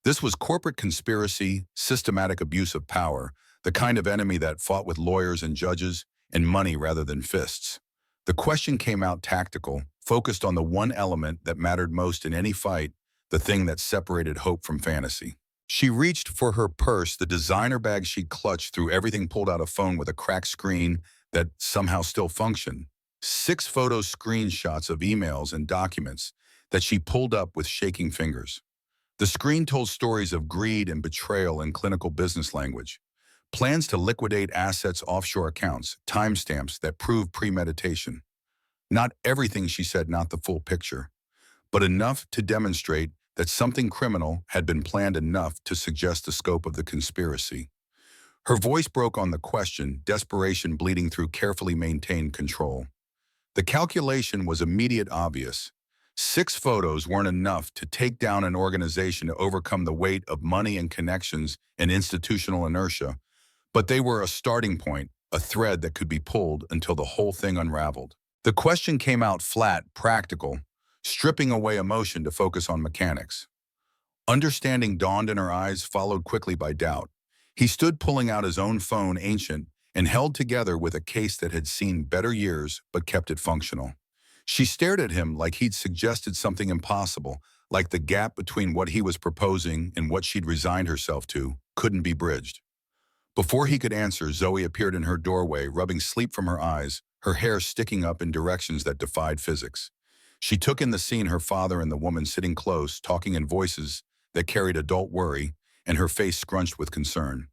This was corporate conspiracy, systematic abuse of power, the kind of enemy that fought with lawyers and judges and money rather than fists. The question came out tactical, focused on the one element that mattered most in any fight, the thing that separated hope from fantasy. She reached for her purse, the designer bag she'd clutched through everything, pulled out a phone with a cracked screen that somehow still functioned. 6 photo screenshots of emails and documents that she pulled up with shaking fingers. The screen told stories of greed and betrayal in clinical business language. Plans to liquidate assets, offshore accounts, timestamps that prove premeditation. Not everything, she said, not the full picture, but enough to demonstrate that something criminal had been planned, enough to suggest the scope of the conspiracy. Her voice broke on the question, desperation bleeding through carefully maintained control. The calculation was immediate, obvious. 6 photos weren't enough to take down an organization, to overcome the weight of money and connections and institutional inertia, but they were a starting point, a thread that could be pulled until the whole thing unraveled. The question came out flat, practical, stripping away emotion to focus on mechanics. Understanding dawned in her eyes, followed quickly by doubt. He stood pulling out his own phone, ancient, and held together with a case that had seen better years but kept it functional. She stared at him like he'd suggested something impossible, like the gap between what he was proposing and what she'd resigned herself to couldn't be bridged. Before he could answer, Zoe appeared in her doorway, rubbing sleep from her eyes, her hair sticking up in directions that defied physics. She took in the scene, her father and the woman sitting close, talking in voices that carried adult worry, and her face scrunched with concern.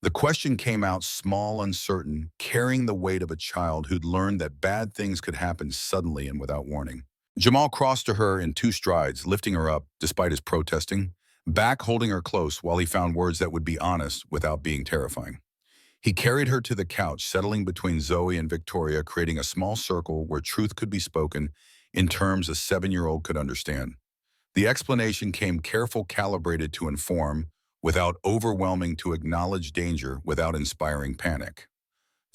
The question came out small, uncertain, carrying the weight of a child who'd learned that bad things could happen suddenly and without warning. Jamal crossed to her in 2 strides, lifting her up despite his protesting, back holding her close while he found words that would be honest without being terrifying. He carried her to the couch, settling between Zoe and Victoria, creating a small circle where truth could be spoken in terms a 7-year-old could understand. The explanation came careful, calibrated to inform, without overwhelming, to acknowledge danger without inspiring panic.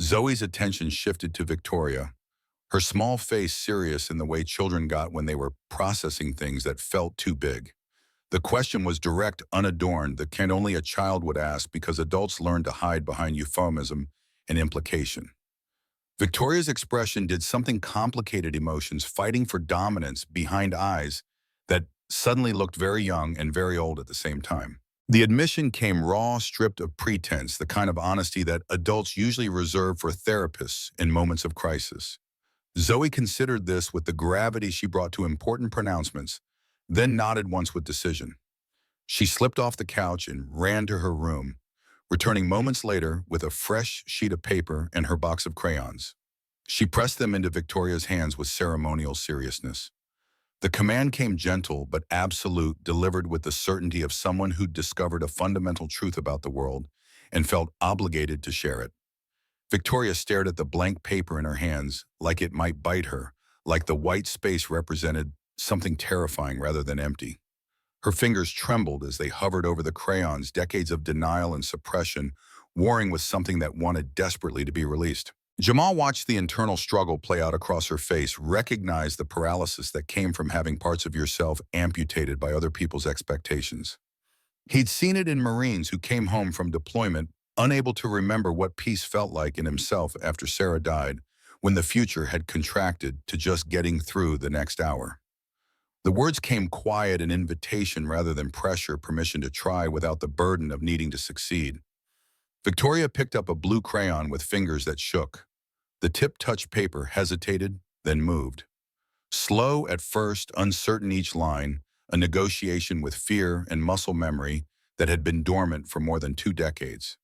Zoe's attention shifted to Victoria, her small face serious in the way children got when they were processing things that felt too big. The question was direct, unadorned, the kind only a child would ask because adults learn to hide behind euphemism and implication. Victoria's expression did something complicated, emotions fighting for dominance behind eyes that suddenly looked very young and very old at the same time. The admission came raw, stripped of pretense, the kind of honesty that adults usually reserve for therapists in moments of crisis. Zoe considered this with the gravity she brought to important pronouncements, then nodded once with decision. She slipped off the couch and ran to her room, returning moments later with a fresh sheet of paper and her box of crayons. She pressed them into Victoria's hands with ceremonial seriousness. The command came gentle but absolute, delivered with the certainty of someone who'd discovered a fundamental truth about the world and felt obligated to share it. Victoria stared at the blank paper in her hands like it might bite her, like the white space represented something terrifying rather than empty. Her fingers trembled as they hovered over the crayons, decades of denial and suppression, warring with something that wanted desperately to be released. Jamal watched the internal struggle play out across her face, recognized the paralysis that came from having parts of yourself amputated by other people's expectations. He'd seen it in Marines who came home from deployment, unable to remember what peace felt like in himself after Sarah died, when the future had contracted to just getting through the next hour. The words came quiet, an invitation rather than pressure, permission to try without the burden of needing to succeed. Victoria picked up a blue crayon with fingers that shook. The tip touched paper, hesitated, then moved. Slow at first, uncertain each line, a negotiation with fear and muscle memory that had been dormant for more than 2 decades.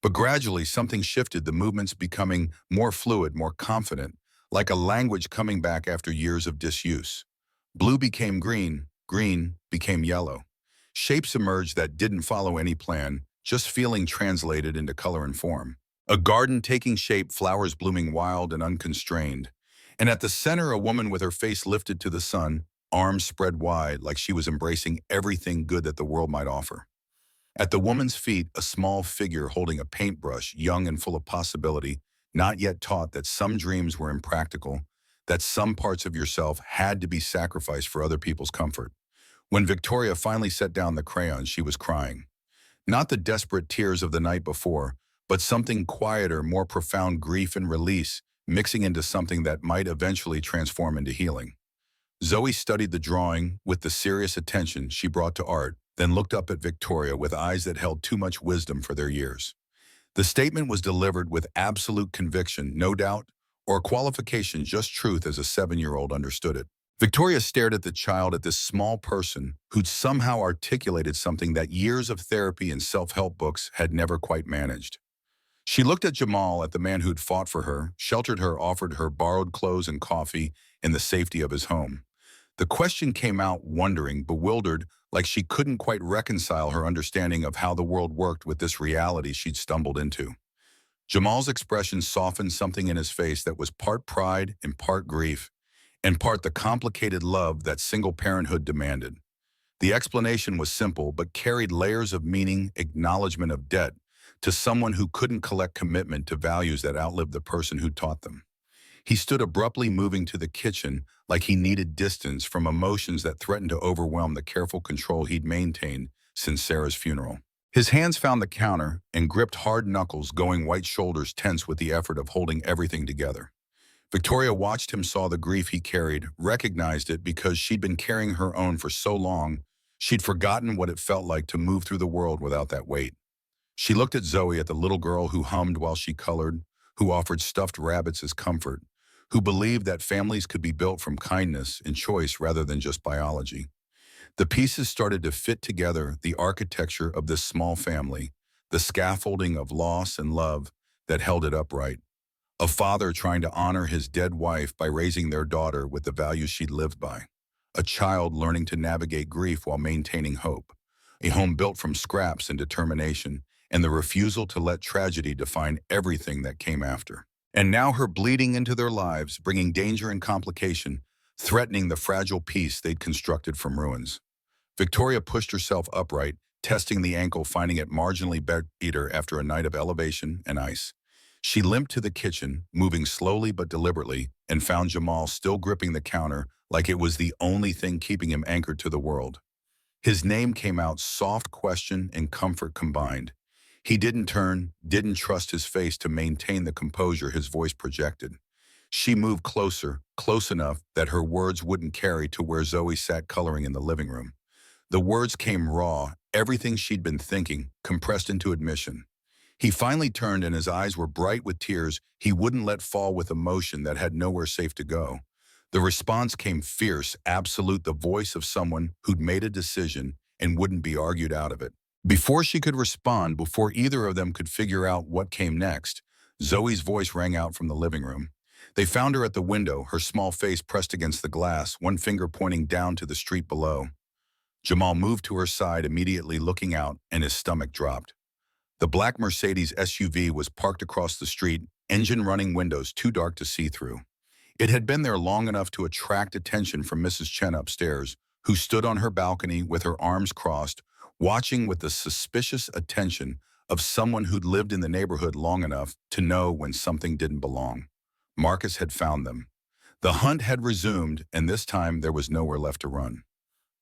But gradually something shifted, the movements becoming more fluid, more confident, like a language coming back after years of disuse. Blue became green, green became yellow. Shapes emerged that didn't follow any plan, just feeling translated into color and form. A garden taking shape, flowers blooming wild and unconstrained. And at the center, a woman with her face lifted to the sun, arms spread wide like she was embracing everything good that the world might offer. At the woman's feet, a small figure holding a paintbrush, young and full of possibility, not yet taught that some dreams were impractical, that some parts of yourself had to be sacrificed for other people's comfort. When Victoria finally set down the crayons, she was crying. Not the desperate tears of the night before, but something quieter, more profound, grief and release, mixing into something that might eventually transform into healing. Zoe studied the drawing with the serious attention she brought to art, then looked up at Victoria with eyes that held too much wisdom for their years. The statement was delivered with absolute conviction, no doubt, or qualification, just truth as a 7-year-old understood it. Victoria stared at the child, at this small person who'd somehow articulated something that years of therapy and self-help books had never quite managed. She looked at Jamal, at the man who'd fought for her, sheltered her, offered her borrowed clothes and coffee in the safety of his home. The question came out wondering, bewildered, like she couldn't quite reconcile her understanding of how the world worked with this reality she'd stumbled into. Jamal's expression softened, something in his face that was part pride and part grief, and part the complicated love that single parenthood demanded. The explanation was simple, but carried layers of meaning, acknowledgement of debt, to someone who couldn't collect commitment to values that outlived the person who taught them. He stood abruptly, moving to the kitchen like he needed distance from emotions that threatened to overwhelm the careful control he'd maintained since Sarah's funeral. His hands found the counter and gripped hard knuckles, going white, shoulders tense with the effort of holding everything together. Victoria watched him, saw the grief he carried, recognized it because she'd been carrying her own for so long, she'd forgotten what it felt like to move through the world without that weight. She looked at Zoe, at the little girl who hummed while she colored, who offered stuffed rabbits as comfort, who believed that families could be built from kindness and choice rather than just biology. The pieces started to fit together, the architecture of this small family, the scaffolding of loss and love that held it upright. A father trying to honor his dead wife by raising their daughter with the values she'd lived by. A child learning to navigate grief while maintaining hope. A home built from scraps and determination, and the refusal to let tragedy define everything that came after. And now her bleeding into their lives, bringing danger and complication, threatening the fragile peace they'd constructed from ruins. Victoria pushed herself upright, testing the ankle, finding it marginally better after a night of elevation and ice. She limped to the kitchen, moving slowly but deliberately, and found Jamal still gripping the counter like it was the only thing keeping him anchored to the world. His name came out, soft question and comfort combined. He didn't turn, didn't trust his face to maintain the composure his voice projected. She moved closer, close enough that her words wouldn't carry to where Zoe sat coloring in the living room. The words came raw, everything she'd been thinking, compressed into admission. He finally turned and his eyes were bright with tears he wouldn't let fall, with emotion that had nowhere safe to go. The response came fierce, absolute, the voice of someone who'd made a decision and wouldn't be argued out of it. Before she could respond, before either of them could figure out what came next, Zoe's voice rang out from the living room. They found her at the window, her small face pressed against the glass, one finger pointing down to the street below. Jamal moved to her side, immediately looking out, and his stomach dropped. The black Mercedes SUV was parked across the street, engine running, windows too dark to see through. It had been there long enough to attract attention from Mrs. Chen upstairs, who stood on her balcony with her arms crossed, watching with the suspicious attention of someone who'd lived in the neighborhood long enough to know when something didn't belong. Marcus had found them. The hunt had resumed, and this time there was nowhere left to run.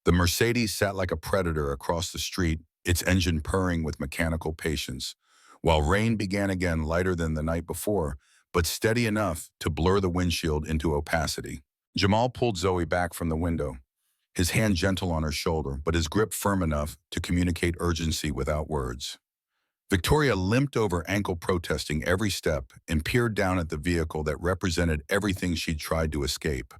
The Mercedes sat like a predator across the street, its engine purring with mechanical patience, while rain began again, lighter than the night before, but steady enough to blur the windshield into opacity. Jamal pulled Zoe back from the window, his hand gentle on her shoulder, but his grip firm enough to communicate urgency without words. Victoria limped over, ankle protesting every step, and peered down at the vehicle that represented everything she'd tried to escape.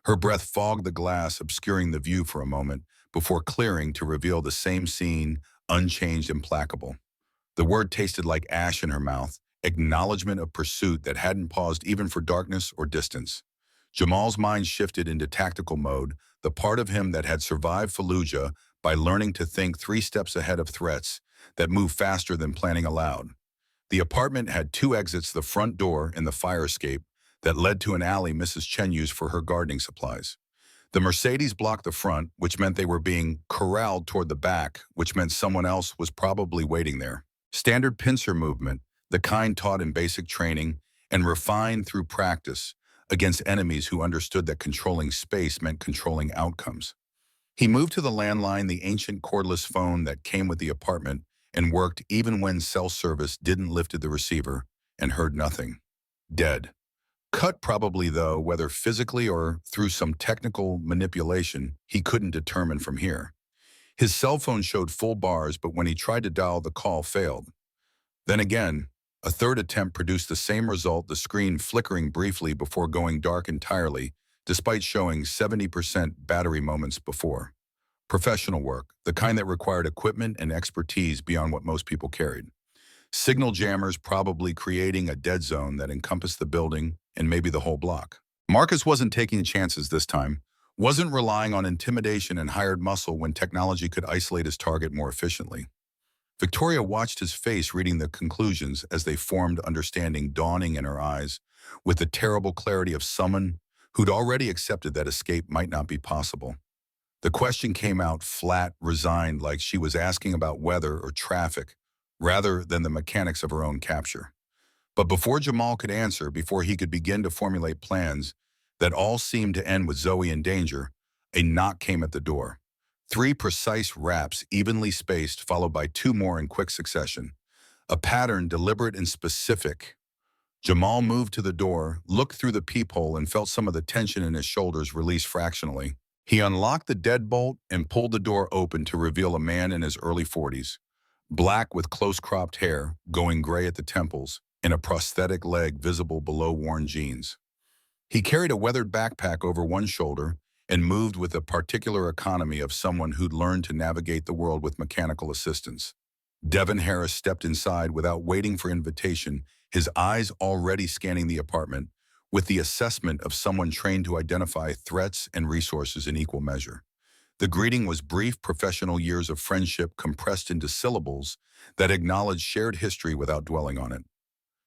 Her breath fogged the glass, obscuring the view for a moment, before clearing to reveal the same scene, unchanged, implacable. The word tasted like ash in her mouth, acknowledgement of pursuit that hadn't paused even for darkness or distance. Jamal's mind shifted into tactical mode, the part of him that had survived Fallujah by learning to think 3 steps ahead of threats that moved faster than planning aloud. The apartment had 2 exits, the front door and the fire escape that led to an alley Mrs. Chen used for her gardening supplies. The Mercedes blocked the front, which meant they were being corralled toward the back, which meant someone else was probably waiting there. Standard pincer movement, the kind taught in basic training and refined through practice against enemies who understood that controlling space meant controlling outcomes. He moved to the landline, the ancient cordless phone that came with the apartment and worked even when cell service didn't, lifted the receiver and heard nothing. Dead. Cut probably, though, whether physically or through some technical manipulation he couldn't determine from here. His cell phone showed full bars, but when he tried to dial, the call failed. Then again, a third attempt produced the same result, the screen flickering briefly before going dark entirely, despite showing 70% battery moments before. Professional work, the kind that required equipment and expertise beyond what most people carried. Signal jammers probably creating a dead zone that encompassed the building and maybe the whole block. Marcus wasn't taking chances this time, wasn't relying on intimidation and hired muscle when technology could isolate his target more efficiently. Victoria watched his face, reading the conclusions as they formed, understanding dawning in her eyes, with the terrible clarity of someone who'd already accepted that escape might not be possible. The question came out flat, resigned, like she was asking about weather or traffic, rather than the mechanics of her own capture. But before Jamal could answer, before he could begin to formulate plans that all seemed to end with Zoe in danger, a knock came at the door. 3 precise raps, evenly spaced, followed by 2 more in quick succession. A pattern deliberate and specific. Jamal moved to the door, looked through the peephole, and felt some of the tension in his shoulders release fractionally. He unlocked the deadbolt and pulled the door open to reveal a man in his early 40s, black with close-cropped hair, going gray at the temples, and a prosthetic leg visible below worn jeans. He carried a weathered backpack over one shoulder and moved with the particular economy of someone who'd learned to navigate the world with mechanical assistance. Devin Harris stepped inside without waiting for invitation, his eyes already scanning the apartment, with the assessment of someone trained to identify threats and resources in equal measure. The greeting was brief, professional, years of friendship compressed into syllables that acknowledged shared history without dwelling on it.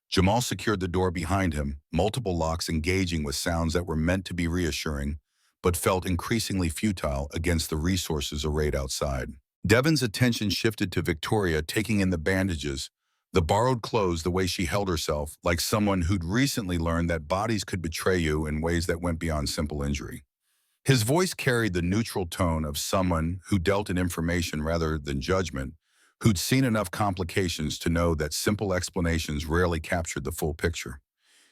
Jamal secured the door behind him, multiple locks engaging with sounds that were meant to be reassuring, but felt increasingly futile against the resources arrayed outside. Devin's attention shifted to Victoria, taking in the bandages, the borrowed clothes, the way she held herself, like someone who'd recently learned that bodies could betray you in ways that went beyond simple injury. His voice carried the neutral tone of someone who dealt in information rather than judgment, who'd seen enough complications to know that simple explanations rarely captured the full picture.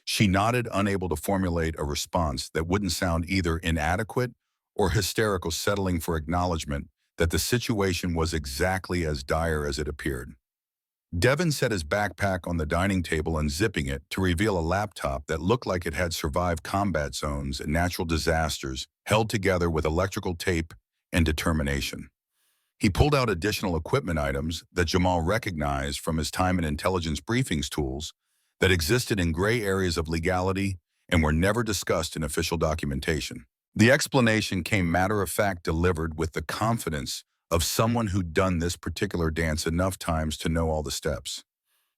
She nodded, unable to formulate a response that wouldn't sound either inadequate or hysterical, settling for acknowledgement that the situation was exactly as dire as it appeared. Devin set his backpack on the dining table, unzipping it to reveal a laptop that looked like it had survived combat zones and natural disasters, held together with electrical tape and determination. He pulled out additional equipment items that Jamal recognized from his time in intelligence briefings, tools that existed in gray areas of legality and were never discussed in official documentation. The explanation came matter-of-fact, delivered with the confidence of someone who'd done this particular dance enough times to know all the steps.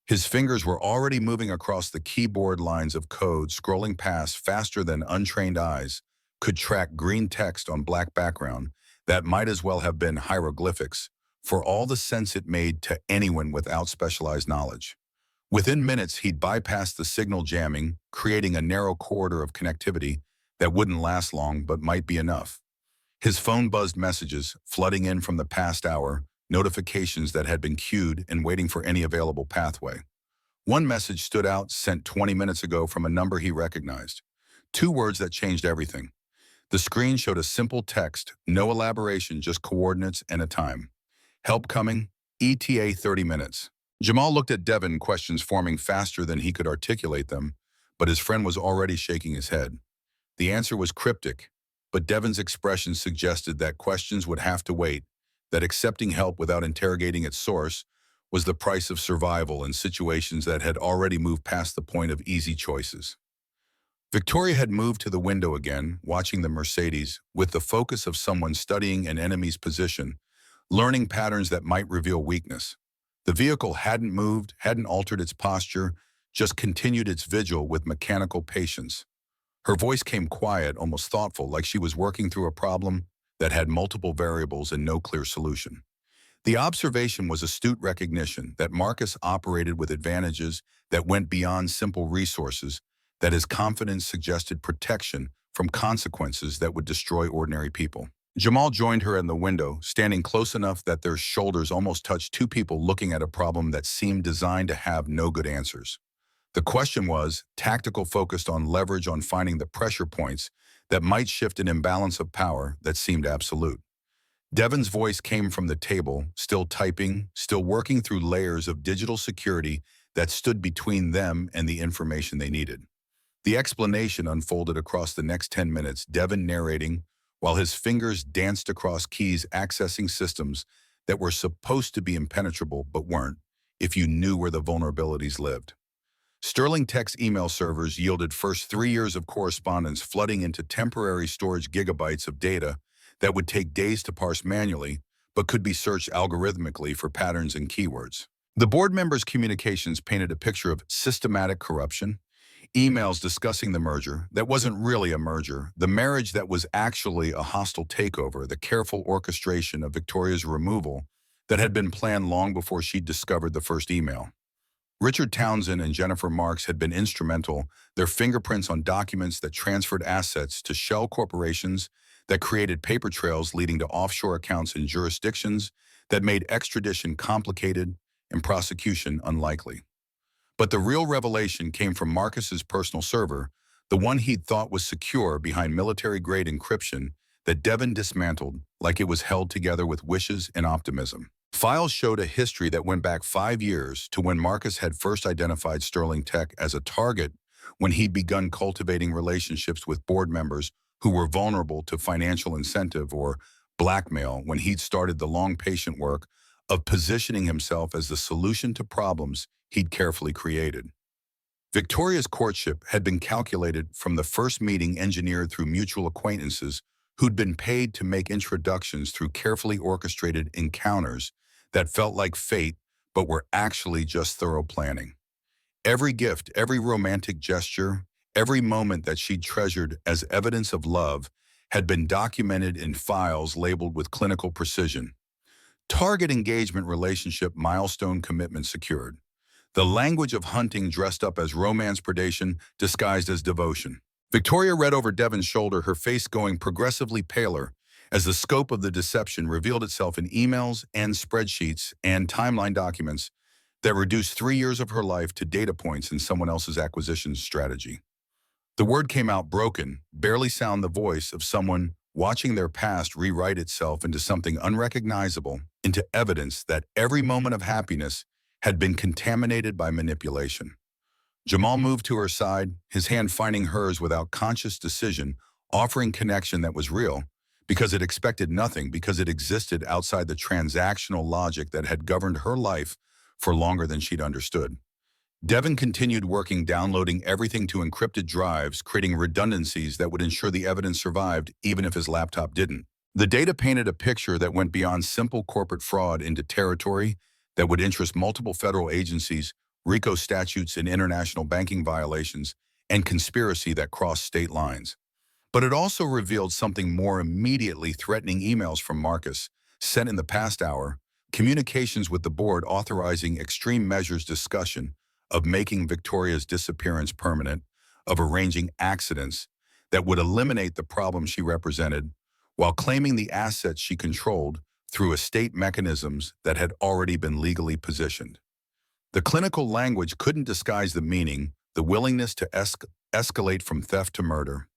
His fingers were already moving across the keyboard, lines of code scrolling past faster than untrained eyes could track green text on black background that might as well have been hieroglyphics, for all the sense it made to anyone without specialized knowledge. Within minutes, he'd bypassed the signal jamming, creating a narrow corridor of connectivity that wouldn't last long but might be enough. His phone buzzed, messages flooding in from the past hour, notifications that had been queued and waiting for any available pathway. One message stood out, sent 20 minutes ago from a number he recognized. 2 words that changed everything. The screen showed a simple text, no elaboration, just coordinates and a time. Help coming, ETA 30 minutes. Jamal looked at Devin, questions forming faster than he could articulate them, but his friend was already shaking his head. The answer was cryptic, but Devin's expression suggested that questions would have to wait, that accepting help without interrogating its source was the price of survival in situations that had already moved past the point of easy choices. Victoria had moved to the window again, watching the Mercedes, with the focus of someone studying an enemy's position, learning patterns that might reveal weakness. The vehicle hadn't moved, hadn't altered its posture, just continued its vigil with mechanical patience. Her voice came quiet, almost thoughtful, like she was working through a problem that had multiple variables and no clear solution. The observation was astute recognition that Marcus operated with advantages that went beyond simple resources, that his confidence suggested protection from consequences that would destroy ordinary people. Jamal joined her in the window, standing close enough that their shoulders almost touched, 2 people looking at a problem that seemed designed to have no good answers. The question was tactical, focused on leverage, on finding the pressure points that might shift an imbalance of power that seemed absolute. Devon's voice came from the table, still typing, still working through layers of digital security that stood between them and the information they needed. The explanation unfolded across the next 10 minutes, Devon narrating while his fingers danced across keys accessing systems that were supposed to be impenetrable but weren't, if you knew where the vulnerabilities lived. Sterling Tech's email servers yielded first 3 years of correspondence flooding into temporary storage gigabytes of data that would take days to parse manually, but could be searched algorithmically for patterns and keywords. The board members' communications painted a picture of systematic corruption, emails discussing the merger that wasn't really a merger, the marriage that was actually a hostile takeover, the careful orchestration of Victoria's removal that had been planned long before she'd discovered the first email. Richard Townsend and Jennifer Marks had been instrumental, their fingerprints on documents that transferred assets to shell corporations that created paper trails leading to offshore accounts in jurisdictions that made extradition complicated and prosecution unlikely. But the real revelation came from Marcus's personal server, the one he'd thought was secure behind military-grade encryption that Devon dismantled like it was held together with wishes and optimism. Files showed a history that went back 5 years to when Marcus had first identified Sterling Tech as a target when he'd begun cultivating relationships with board members who were vulnerable to financial incentive or blackmail, when he'd started the long patient work of positioning himself as the solution to problems he'd carefully created. Victoria's courtship had been calculated from the first meeting, engineered through mutual acquaintances who'd been paid to make introductions through carefully orchestrated encounters that felt like fate but were actually just thorough planning. Every gift, every romantic gesture, every moment that she'd treasured as evidence of love had been documented in files labeled with clinical precision. Target engagement, relationship milestone, commitment secured. The language of hunting dressed up as romance, predation disguised as devotion. Victoria read over Devon's shoulder, her face going progressively paler as the scope of the deception revealed itself in emails and spreadsheets and timeline documents that reduced 3 years of her life to data points in someone else's acquisition strategy. The word came out broken, barely sound the voice of someone watching their past rewrite itself into something unrecognizable, into evidence that every moment of happiness had been contaminated by manipulation. Jamal moved to her side, his hand finding hers without conscious decision, offering connection that was real, because it expected nothing, because it existed outside the transactional logic that had governed her life for longer than she'd understood. Devon continued working, downloading everything to encrypted drives, creating redundancies that would ensure the evidence survived even if his laptop didn't. The data painted a picture that went beyond simple corporate fraud into territory that would interest multiple federal agencies, RICO statutes and international banking violations, and conspiracy that crossed state lines. But it also revealed something more immediately threatening: emails from Marcus, sent in the past hour, communications with the board authorizing extreme measures, discussion of making Victoria's disappearance permanent, of arranging accidents that would eliminate the problem she represented, while claiming the assets she controlled through estate mechanisms that had already been legally positioned. The clinical language couldn't disguise the meaning, the willingness to escalate from theft to murder,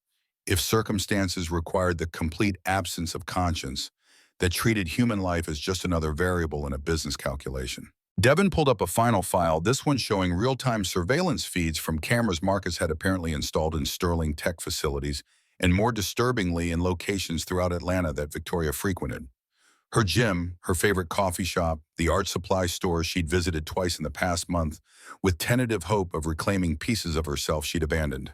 if circumstances required the complete absence of conscience that treated human life as just another variable in a business calculation. Devon pulled up a final file, this one showing real-time surveillance feeds from cameras Marcus had apparently installed in Sterling Tech facilities, and more disturbingly in locations throughout Atlanta that Victoria frequented. Her gym, her favorite coffee shop, the art supply store she'd visited twice in the past month, with tentative hope of reclaiming pieces of herself she'd abandoned.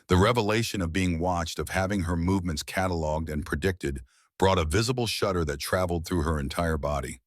The revelation of being watched, of having her movements cataloged and predicted, brought a visible shudder that traveled through her entire body.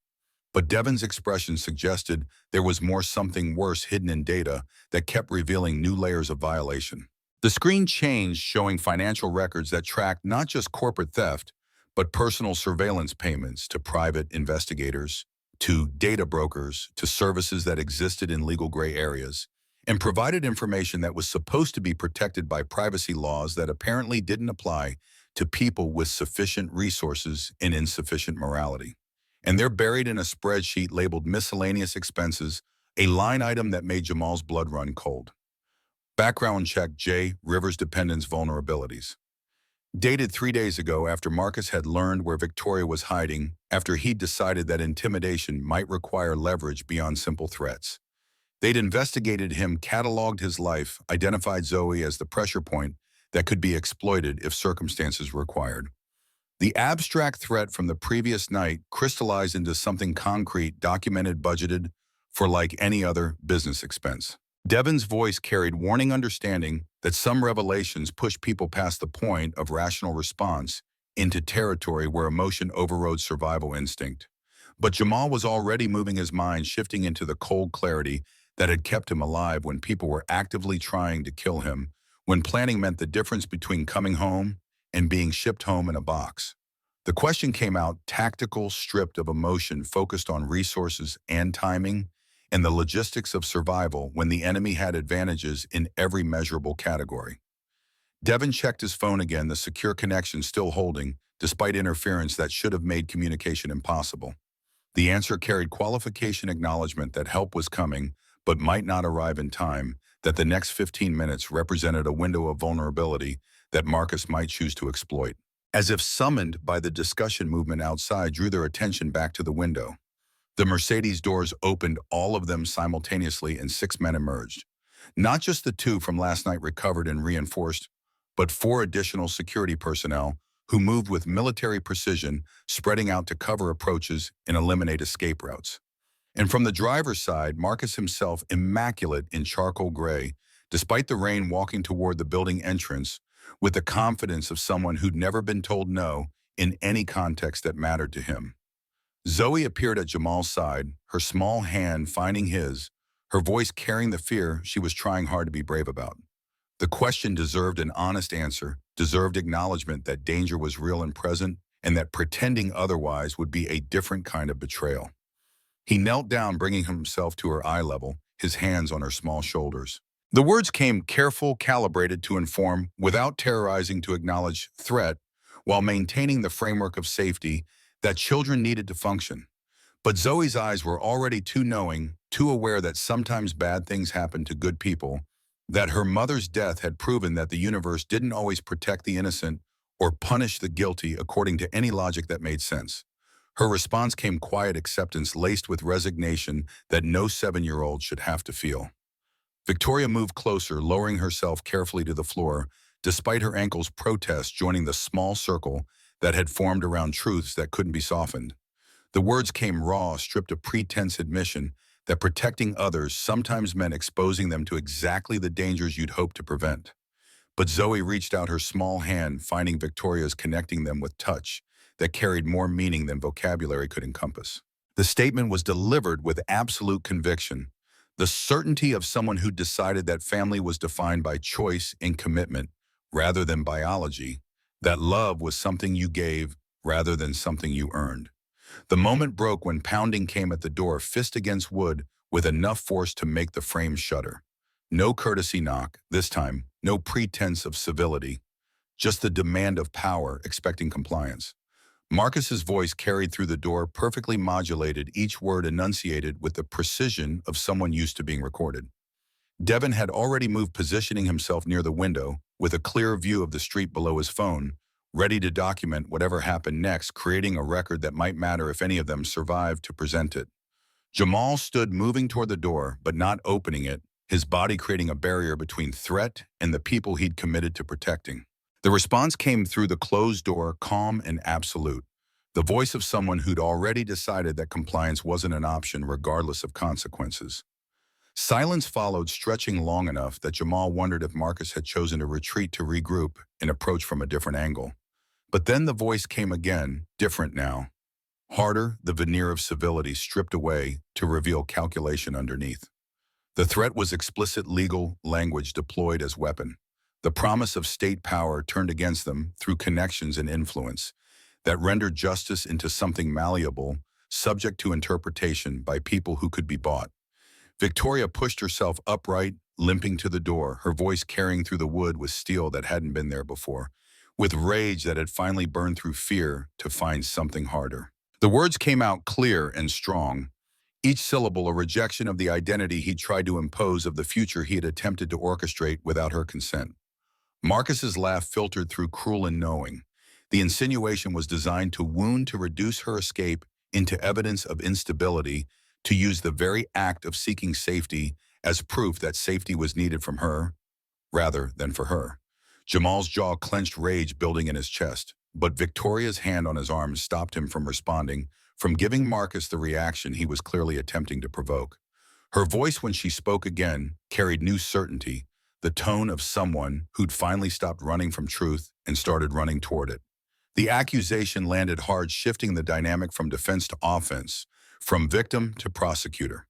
But Devon's expression suggested there was more, something worse hidden in data that kept revealing new layers of violation. The screen changed, showing financial records that tracked not just corporate theft, but personal surveillance payments to private investigators, to data brokers, to services that existed in legal gray areas, and provided information that was supposed to be protected by privacy laws that apparently didn't apply to people with sufficient resources and insufficient morality. And they're buried in a spreadsheet labeled miscellaneous expenses, a line item that made Jamal's blood run cold. Background check: J. Rivers dependence vulnerabilities. Dated 3 days ago after Marcus had learned where Victoria was hiding, after he'd decided that intimidation might require leverage beyond simple threats. They'd investigated him, cataloged his life, identified Zoe as the pressure point that could be exploited if circumstances required. The abstract threat from the previous night crystallized into something concrete, documented, budgeted for like any other business expense. Devon's voice carried warning understanding that some revelations push people past the point of rational response into territory where emotion overrode survival instinct. But Jamal was already moving his mind, shifting into the cold clarity that had kept him alive when people were actively trying to kill him, when planning meant the difference between coming home and being shipped home in a box. The question came out tactical, stripped of emotion, focused on resources and timing, and the logistics of survival when the enemy had advantages in every measurable category. Devon checked his phone again, the secure connection still holding, despite interference that should have made communication impossible. The answer carried qualification acknowledgement that help was coming, but might not arrive in time, that the next 15 minutes represented a window of vulnerability that Marcus might choose to exploit. As if summoned by the discussion movement outside drew their attention back to the window. The Mercedes doors opened, all of them simultaneously, and 6 men emerged. Not just the 2 from last night recovered and reinforced, but 4 additional security personnel who moved with military precision, spreading out to cover approaches and eliminate escape routes. And from the driver's side, Marcus himself, immaculate in charcoal gray, despite the rain, walking toward the building entrance with the confidence of someone who'd never been told no in any context that mattered to him. Zoe appeared at Jamal's side, her small hand finding his, her voice carrying the fear she was trying hard to be brave about. The question deserved an honest answer, deserved acknowledgement that danger was real and present, and that pretending otherwise would be a different kind of betrayal. He knelt down, bringing himself to her eye level, his hands on her small shoulders. The words came careful, calibrated to inform, without terrorizing, to acknowledge threat, while maintaining the framework of safety that children needed to function. But Zoe's eyes were already too knowing, too aware that sometimes bad things happen to good people, that her mother's death had proven that the universe didn't always protect the innocent or punish the guilty according to any logic that made sense. Her response came quiet acceptance laced with resignation that no 7-year-old should have to feel. Victoria moved closer, lowering herself carefully to the floor, despite her ankles' protest, joining the small circle that had formed around truths that couldn't be softened. The words came raw, stripped of pretense admission that protecting others sometimes meant exposing them to exactly the dangers you'd hoped to prevent. But Zoe reached out her small hand, finding Victoria's, connecting them with touch that carried more meaning than vocabulary could encompass. The statement was delivered with absolute conviction, the certainty of someone who decided that family was defined by choice and commitment rather than biology, that love was something you gave rather than something you earned. The moment broke when pounding came at the door, fist against wood, with enough force to make the frame shudder. No courtesy knock, this time, no pretense of civility, just the demand of power, expecting compliance. Marcus's voice carried through the door, perfectly modulated, each word enunciated with the precision of someone used to being recorded. Devon had already moved, positioning himself near the window, with a clear view of the street below his phone, ready to document whatever happened next, creating a record that might matter if any of them survived to present it. Jamal stood, moving toward the door, but not opening it, his body creating a barrier between threat and the people he'd committed to protecting. The response came through the closed door, calm and absolute, the voice of someone who'd already decided that compliance wasn't an option regardless of consequences. Silence followed, stretching long enough that Jamal wondered if Marcus had chosen to retreat, to regroup, and approach from a different angle. But then the voice came again, different now. Harder, the veneer of civility stripped away to reveal calculation underneath. The threat was explicit, legal language deployed as weapon. The promise of state power turned against them through connections and influence that rendered justice into something malleable, subject to interpretation by people who could be bought. Victoria pushed herself upright, limping to the door, her voice carrying through the wood with steel that hadn't been there before, with rage that had finally burned through fear to find something harder. The words came out clear and strong, each syllable a rejection of the identity he'd tried to impose, of the future he had attempted to orchestrate without her consent. Marcus's laugh filtered through cruel and knowing. The insinuation was designed to wound to reduce her escape into evidence of instability, to use the very act of seeking safety as proof that safety was needed from her, rather than for her. Jamal's jaw clenched, rage building in his chest, but Victoria's hand on his arm stopped him from responding, from giving Marcus the reaction he was clearly attempting to provoke. Her voice, when she spoke again, carried new certainty, the tone of someone who'd finally stopped running from truth and started running toward it. The accusation landed hard, shifting the dynamic from defense to offense, from victim to prosecutor.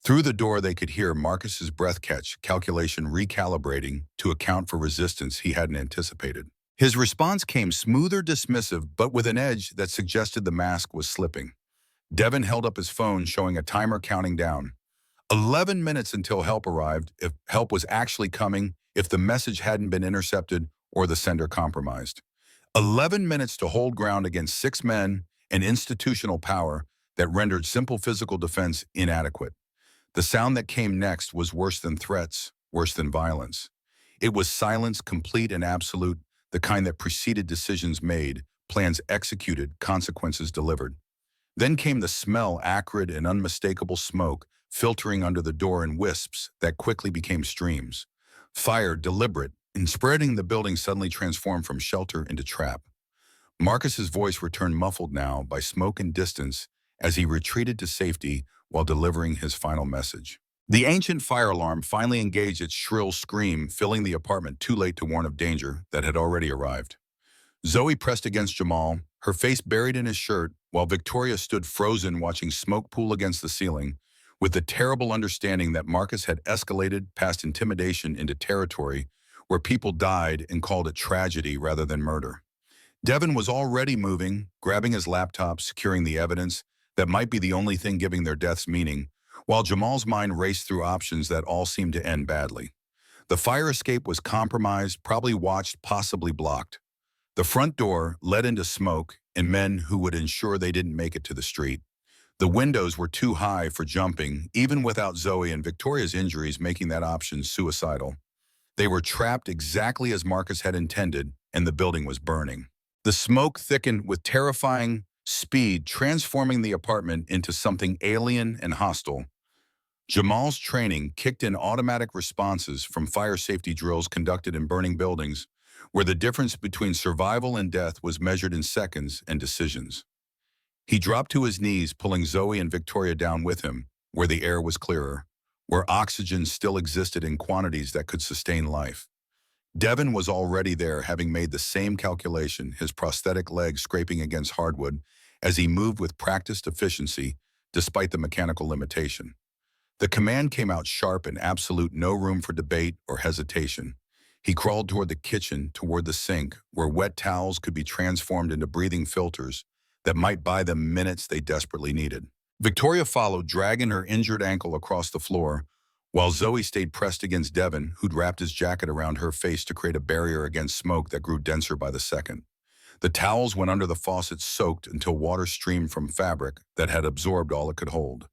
Through the door they could hear Marcus's breath catch, calculation recalibrating to account for resistance he hadn't anticipated. His response came smoother, dismissive, but with an edge that suggested the mask was slipping. Devin held up his phone, showing a timer counting down. 11 minutes until help arrived, if help was actually coming, if the message hadn't been intercepted or the sender compromised. 11 minutes to hold ground against 6 men and institutional power that rendered simple physical defense inadequate. The sound that came next was worse than threats, worse than violence. It was silence, complete and absolute, the kind that preceded decisions made, plans executed, consequences delivered. Then came the smell, acrid and unmistakable smoke, filtering under the door in wisps that quickly became streams. Fire, deliberate, and spreading the building, suddenly transformed from shelter into trap. Marcus's voice returned, muffled now by smoke and distance, as he retreated to safety while delivering his final message. The ancient fire alarm finally engaged its shrill scream, filling the apartment, too late to warn of danger that had already arrived. Zoe pressed against Jamal, her face buried in his shirt, while Victoria stood frozen, watching smoke pool against the ceiling, with the terrible understanding that Marcus had escalated past intimidation into territory where people died and called it tragedy rather than murder. Devin was already moving, grabbing his laptop, securing the evidence that might be the only thing giving their deaths meaning, while Jamal's mind raced through options that all seemed to end badly. The fire escape was compromised, probably watched, possibly blocked. The front door led into smoke and men who would ensure they didn't make it to the street. The windows were too high for jumping, even without Zoe and Victoria's injuries making that option suicidal. They were trapped exactly as Marcus had intended, and the building was burning. The smoke thickened with terrifying speed, transforming the apartment into something alien and hostile. Jamal's training kicked in automatic responses from fire safety drills conducted in burning buildings, where the difference between survival and death was measured in seconds and decisions. He dropped to his knees, pulling Zoe and Victoria down with him, where the air was clearer, where oxygen still existed in quantities that could sustain life. Devin was already there, having made the same calculation, his prosthetic leg scraping against hardwood as he moved with practiced efficiency despite the mechanical limitation. The command came out sharp and absolute, no room for debate or hesitation. He crawled toward the kitchen, toward the sink, where wet towels could be transformed into breathing filters that might buy them minutes they desperately needed. Victoria followed, dragging her injured ankle across the floor, while Zoe stayed pressed against Devin, who'd wrapped his jacket around her face to create a barrier against smoke that grew denser by the second. The towels went under the faucet, soaked until water streamed from fabric that had absorbed all it could hold.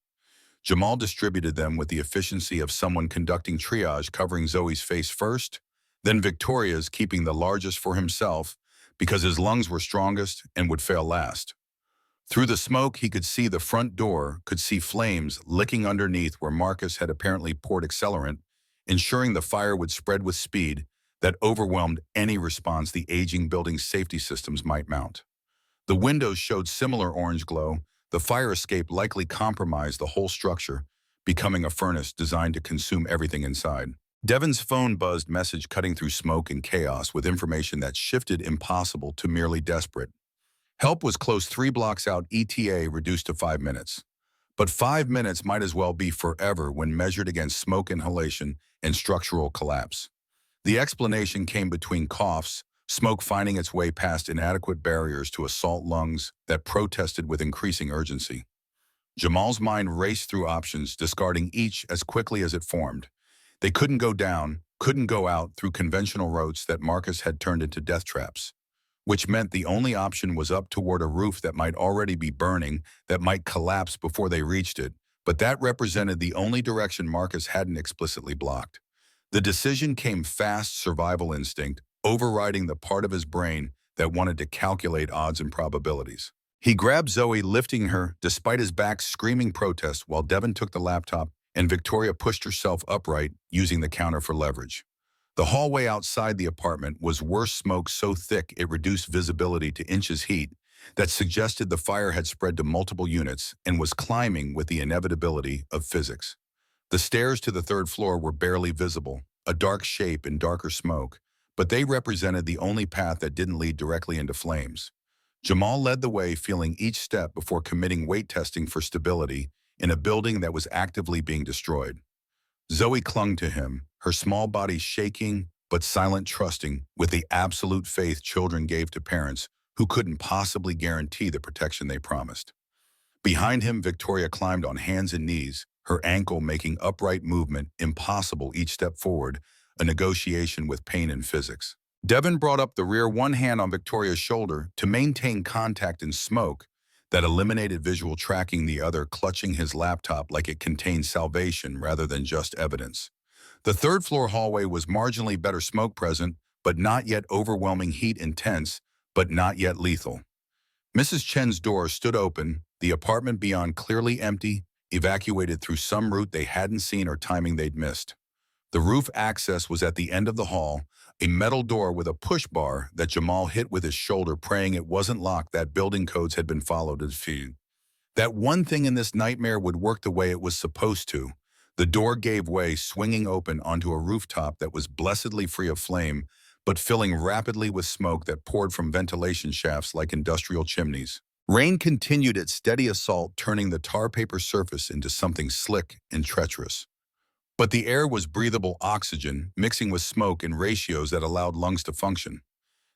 Jamal distributed them with the efficiency of someone conducting triage, covering Zoe's face first, then Victoria's, keeping the largest for himself because his lungs were strongest and would fail last. Through the smoke, he could see the front door, could see flames licking underneath where Marcus had apparently poured accelerant, ensuring the fire would spread with speed that overwhelmed any response the aging building's safety systems might mount. The windows showed similar orange glow. The fire escape likely compromised the whole structure, becoming a furnace designed to consume everything inside. Devin's phone buzzed, message cutting through smoke and chaos with information that shifted impossible to merely desperate. Help was close 3 blocks out, ETA reduced to 5 minutes. But 5 minutes might as well be forever when measured against smoke inhalation and structural collapse. The explanation came between coughs, smoke finding its way past inadequate barriers to assault lungs that protested with increasing urgency. Jamal's mind raced through options, discarding each as quickly as it formed. They couldn't go down, couldn't go out through conventional routes that Marcus had turned into death traps, which meant the only option was up toward a roof that might already be burning, that might collapse before they reached it, but that represented the only direction Marcus hadn't explicitly blocked. The decision came fast, survival instinct, overriding the part of his brain that wanted to calculate odds and probabilities. He grabbed Zoe, lifting her despite his back screaming protest while Devin took the laptop and Victoria pushed herself upright, using the counter for leverage. The hallway outside the apartment was worse, smoke so thick it reduced visibility to inches heat that suggested the fire had spread to multiple units and was climbing with the inevitability of physics. The stairs to the third floor were barely visible, a dark shape in darker smoke, but they represented the only path that didn't lead directly into flames. Jamal led the way, feeling each step before committing weight testing for stability in a building that was actively being destroyed. Zoe clung to him, her small body shaking but silent, trusting with the absolute faith children gave to parents who couldn't possibly guarantee the protection they promised. Behind him, Victoria climbed on hands and knees, her ankle making upright movement impossible each step forward, a negotiation with pain and physics. Devin brought up the rear, one hand on Victoria's shoulder to maintain contact in smoke that eliminated visual tracking, the other clutching his laptop like it contained salvation rather than just evidence. The third floor hallway was marginally better smoke present, but not yet overwhelming, heat intense, but not yet lethal. Mrs. Chen's door stood open, the apartment beyond clearly empty, evacuated through some route they hadn't seen or timing they'd missed. The roof access was at the end of the hall, a metal door with a push bar that Jamal hit with his shoulder, praying it wasn't locked, that building codes had been followed as feed. That one thing in this nightmare would work the way it was supposed to. The door gave way, swinging open onto a rooftop that was blessedly free of flame, but filling rapidly with smoke that poured from ventilation shafts like industrial chimneys. Rain continued its steady assault, turning the tar paper surface into something slick and treacherous. But the air was breathable oxygen, mixing with smoke in ratios that allowed lungs to function.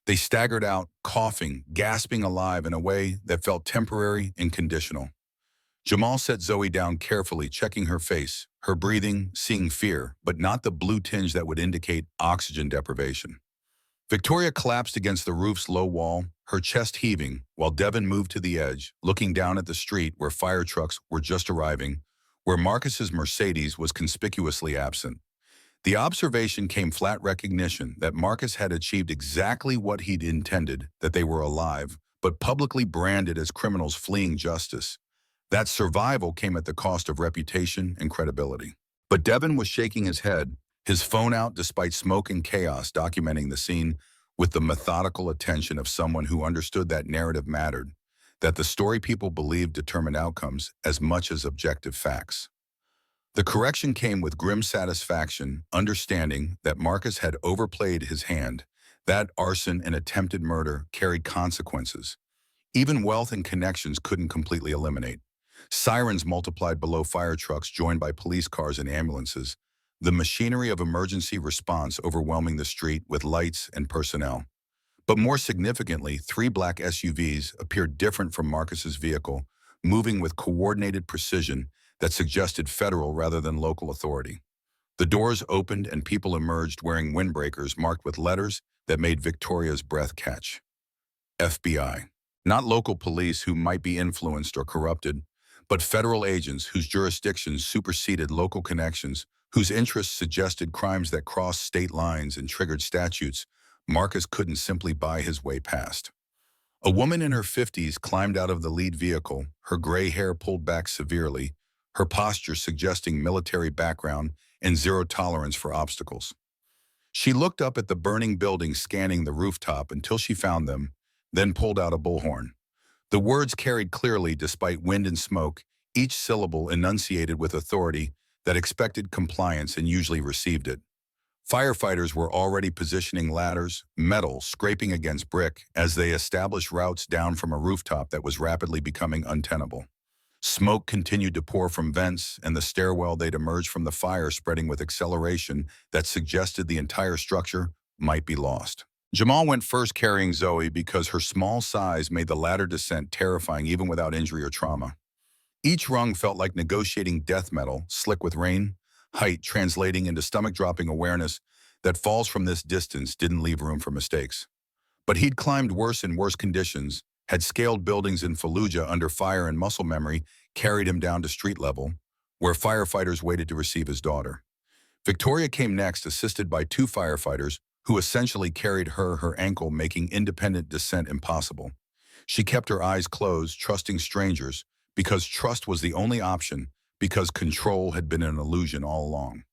They staggered out, coughing, gasping alive in a way that felt temporary and conditional. Jamal set Zoe down carefully, checking her face, her breathing, seeing fear, but not the blue tinge that would indicate oxygen deprivation. Victoria collapsed against the roof's low wall, her chest heaving, while Devin moved to the edge, looking down at the street where fire trucks were just arriving, where Marcus's Mercedes was conspicuously absent. The observation came flat recognition that Marcus had achieved exactly what he'd intended, that they were alive, but publicly branded as criminals fleeing justice. That survival came at the cost of reputation and credibility. But Devin was shaking his head, his phone out despite smoke and chaos, documenting the scene with the methodical attention of someone who understood that narrative mattered, that the story people believed determined outcomes as much as objective facts. The correction came with grim satisfaction, understanding that Marcus had overplayed his hand, that arson and attempted murder carried consequences. Even wealth and connections couldn't completely eliminate. Sirens multiplied below fire trucks joined by police cars and ambulances, the machinery of emergency response overwhelming the street with lights and personnel. But more significantly, 3 black SUVs appeared different from Marcus's vehicle, moving with coordinated precision that suggested federal rather than local authority. The doors opened and people emerged wearing windbreakers marked with letters that made Victoria's breath catch. FBI. Not local police who might be influenced or corrupted, but federal agents whose jurisdictions superseded local connections, whose interests suggested crimes that crossed state lines and triggered statutes Marcus couldn't simply buy his way past. A woman in her 50s climbed out of the lead vehicle, her gray hair pulled back severely, her posture suggesting military background and zero tolerance for obstacles. She looked up at the burning building, scanning the rooftop until she found them, then pulled out a bullhorn. The words carried clearly despite wind and smoke, each syllable enunciated with authority that expected compliance and usually received it. Firefighters were already positioning ladders, metal scraping against brick, as they established routes down from a rooftop that was rapidly becoming untenable. Smoke continued to pour from vents, and the stairwell they'd emerged from the fire spreading with acceleration that suggested the entire structure might be lost. Jamal went first, carrying Zoe because her small size made the ladder descent terrifying even without injury or trauma. Each rung felt like negotiating death metal, slick with rain, height translating into stomach-dropping awareness that falls from this distance didn't leave room for mistakes. But he'd climbed worse in worse conditions, had scaled buildings in Fallujah under fire, and muscle memory carried him down to street level, where firefighters waited to receive his daughter. Victoria came next, assisted by 2 firefighters who essentially carried her ankle, making independent descent impossible. She kept her eyes closed, trusting strangers, because trust was the only option, because control had been an illusion all along.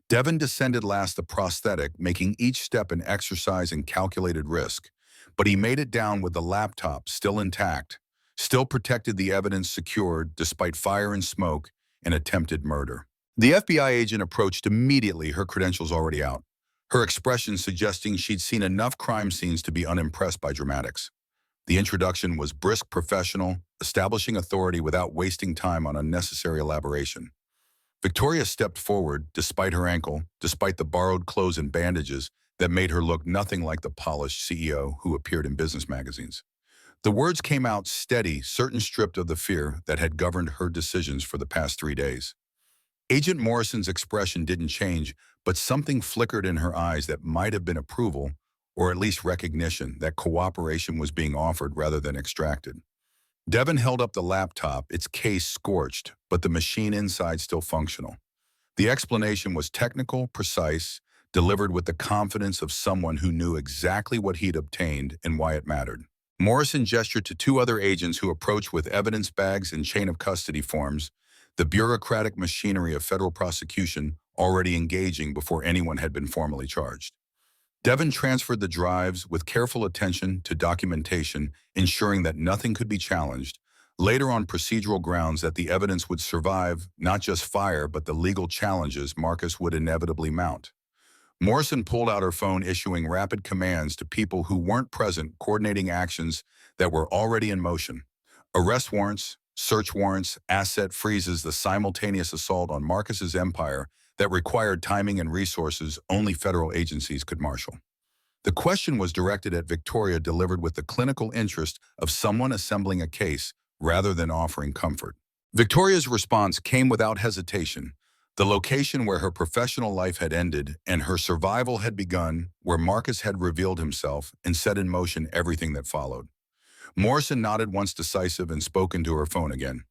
Devon descended last the prosthetic, making each step an exercise in calculated risk. But he made it down with the laptop still intact, still protected, the evidence secured despite fire and smoke and attempted murder. The FBI agent approached immediately, her credentials already out, her expression suggesting she'd seen enough crime scenes to be unimpressed by dramatics. The introduction was brisk, professional, establishing authority without wasting time on unnecessary elaboration. Victoria stepped forward, despite her ankle, despite the borrowed clothes and bandages that made her look nothing like the polished CEO who appeared in business magazines. The words came out steady, certain, stripped of the fear that had governed her decisions for the past 3 days. Agent Morrison's expression didn't change, but something flickered in her eyes that might have been approval, or at least recognition that cooperation was being offered rather than extracted. Devon held up the laptop, its case scorched, but the machine inside still functional. The explanation was technical, precise, delivered with the confidence of someone who knew exactly what he'd obtained and why it mattered. Morrison gestured to two other agents who approached with evidence bags and chain of custody forms, the bureaucratic machinery of federal prosecution already engaging before anyone had been formally charged. Devon transferred the drives with careful attention to documentation, ensuring that nothing could be challenged, later on procedural grounds that the evidence would survive not just fire but the legal challenges Marcus would inevitably mount. Morrison pulled out her phone, issuing rapid commands to people who weren't present, coordinating actions that were already in motion. Arrest warrants, search warrants, asset freezes, the simultaneous assault on Marcus's empire that required timing and resources only federal agencies could marshal. The question was directed at Victoria, delivered with the clinical interest of someone assembling a case rather than offering comfort. Victoria's response came without hesitation. The location where her professional life had ended and her survival had begun, where Marcus had revealed himself and set in motion everything that followed. Morrison nodded once, decisive, and spoke into her phone again.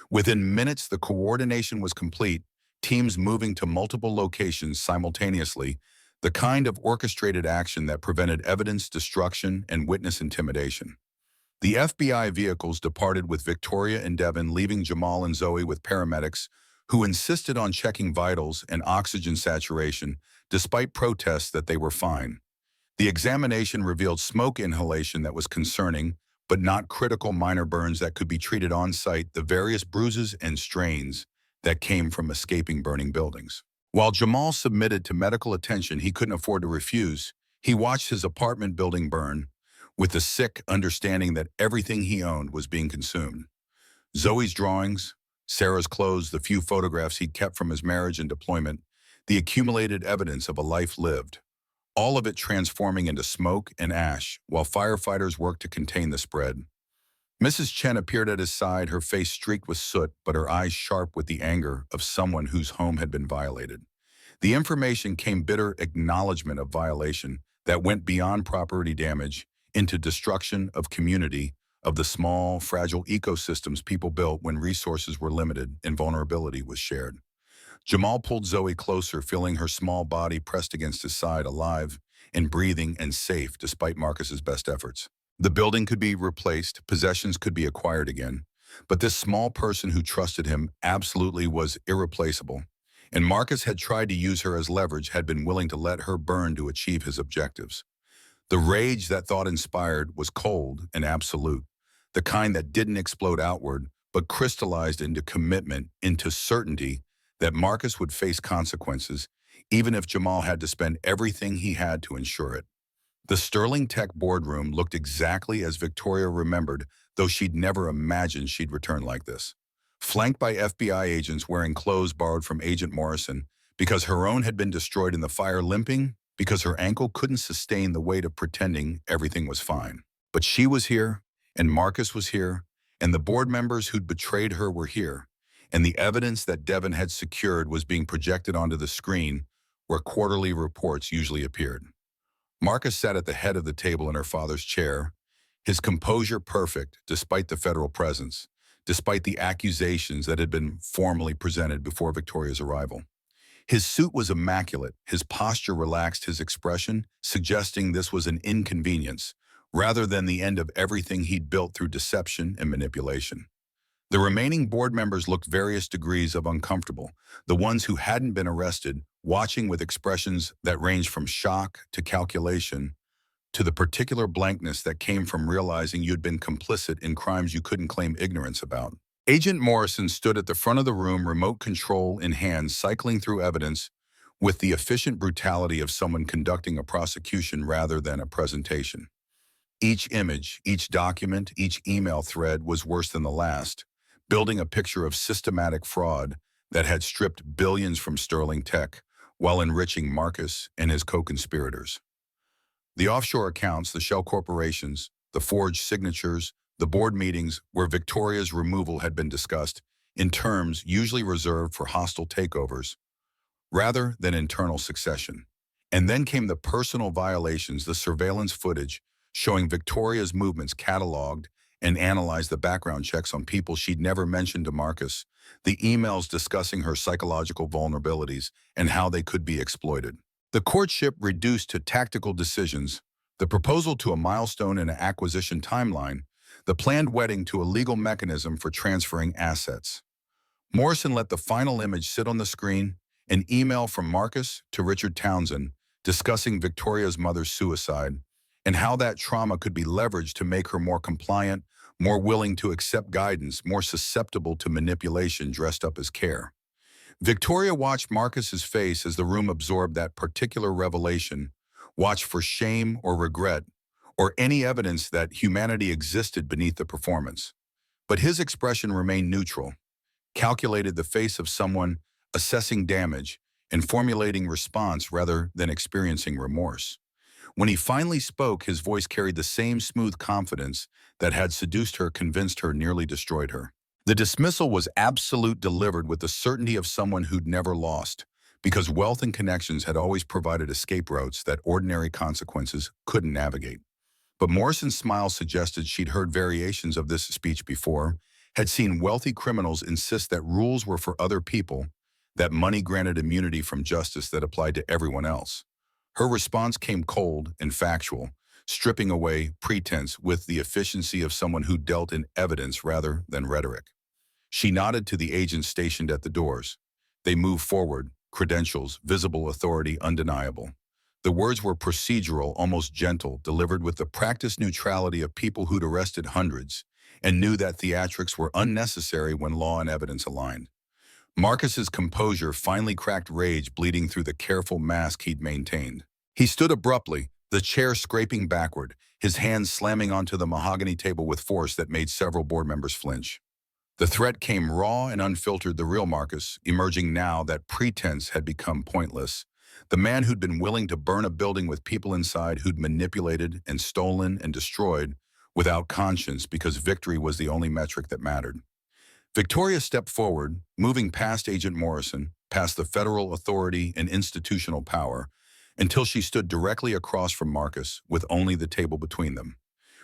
Within minutes, the coordination was complete, teams moving to multiple locations simultaneously, the kind of orchestrated action that prevented evidence destruction and witness intimidation. The FBI vehicles departed with Victoria and Devon, leaving Jamal and Zoe with paramedics who insisted on checking vitals and oxygen saturation despite protests that they were fine. The examination revealed smoke inhalation that was concerning, but not critical, minor burns that could be treated on site, the various bruises and strains that came from escaping burning buildings. While Jamal submitted to medical attention he couldn't afford to refuse, he watched his apartment building burn, with the sick understanding that everything he owned was being consumed. Zoe's drawings, Sarah's clothes, the few photographs he'd kept from his marriage and deployment, the accumulated evidence of a life lived, all of it transforming into smoke and ash while firefighters worked to contain the spread. Mrs. Chen appeared at his side, her face streaked with soot, but her eyes sharp with the anger of someone whose home had been violated. The information came bitter acknowledgement of violation that went beyond property damage into destruction of community, of the small, fragile ecosystems people built when resources were limited and vulnerability was shared. Jamal pulled Zoe closer, feeling her small body pressed against his side, alive and breathing and safe despite Marcus's best efforts. The building could be replaced, possessions could be acquired again, but this small person who trusted him absolutely was irreplaceable, and Marcus had tried to use her as leverage, had been willing to let her burn to achieve his objectives. The rage that thought inspired was cold and absolute, the kind that didn't explode outward, but crystallized into commitment, into certainty that Marcus would face consequences, even if Jamal had to spend everything he had to ensure it. The Sterling Tech boardroom looked exactly as Victoria remembered, though she'd never imagined she'd return like this. Flanked by FBI agents wearing clothes borrowed from Agent Morrison, because her own had been destroyed in the fire, limping, because her ankle couldn't sustain the weight of pretending everything was fine. But she was here, and Marcus was here, and the board members who'd betrayed her were here, and the evidence that Devon had secured was being projected onto the screen where quarterly reports usually appeared. Marcus sat at the head of the table in her father's chair, his composure perfect despite the federal presence, despite the accusations that had been formally presented before Victoria's arrival. His suit was immaculate, his posture relaxed, his expression suggesting this was an inconvenience, rather than the end of everything he'd built through deception and manipulation. The remaining board members looked various degrees of uncomfortable, the ones who hadn't been arrested, watching with expressions that ranged from shock to calculation, to the particular blankness that came from realizing you'd been complicit in crimes you couldn't claim ignorance about. Agent Morrison stood at the front of the room, remote control in hand, cycling through evidence with the efficient brutality of someone conducting a prosecution rather than a presentation. Each image, each document, each email thread was worse than the last, building a picture of systematic fraud that had stripped billions from Sterling Tech while enriching Marcus and his co-conspirators. The offshore accounts, the shell corporations, the forged signatures, the board meetings where Victoria's removal had been discussed in terms usually reserved for hostile takeovers, rather than internal succession. And then came the personal violations, the surveillance footage showing Victoria's movements cataloged and analyzed, the background checks on people she'd never mentioned to Marcus, the emails discussing her psychological vulnerabilities and how they could be exploited. The courtship reduced to tactical decisions, the proposal to a milestone in an acquisition timeline, the planned wedding to a legal mechanism for transferring assets. Morrison let the final image sit on the screen, an email from Marcus to Richard Townsend discussing Victoria's mother's suicide and how that trauma could be leveraged to make her more compliant, more willing to accept guidance, more susceptible to manipulation dressed up as care. Victoria watched Marcus's face as the room absorbed that particular revelation, watched for shame or regret, or any evidence that humanity existed beneath the performance. But his expression remained neutral, calculated, the face of someone assessing damage and formulating response rather than experiencing remorse. When he finally spoke, his voice carried the same smooth confidence that had seduced her, convinced her, nearly destroyed her. The dismissal was absolute, delivered with the certainty of someone who'd never lost, because wealth and connections had always provided escape routes that ordinary consequences couldn't navigate. But Morrison's smile suggested she'd heard variations of this speech before, had seen wealthy criminals insist that rules were for other people, that money granted immunity from justice that applied to everyone else. Her response came cold and factual, stripping away pretense with the efficiency of someone who dealt in evidence rather than rhetoric. She nodded to the agents stationed at the doors. They moved forward, credentials, visible authority, undeniable. The words were procedural, almost gentle, delivered with the practiced neutrality of people who'd arrested hundreds and knew that theatrics were unnecessary when law and evidence aligned. Marcus's composure finally cracked, rage bleeding through the careful mask he'd maintained. He stood abruptly, the chair scraping backward, his hands slamming onto the mahogany table with force that made several board members flinch. The threat came raw and unfiltered, the real Marcus, emerging now that pretense had become pointless. The man who'd been willing to burn a building with people inside, who'd manipulated and stolen and destroyed without conscience because victory was the only metric that mattered. Victoria stepped forward, moving past Agent Morrison, past the federal authority and institutional power, until she stood directly across from Marcus, with only the table between them.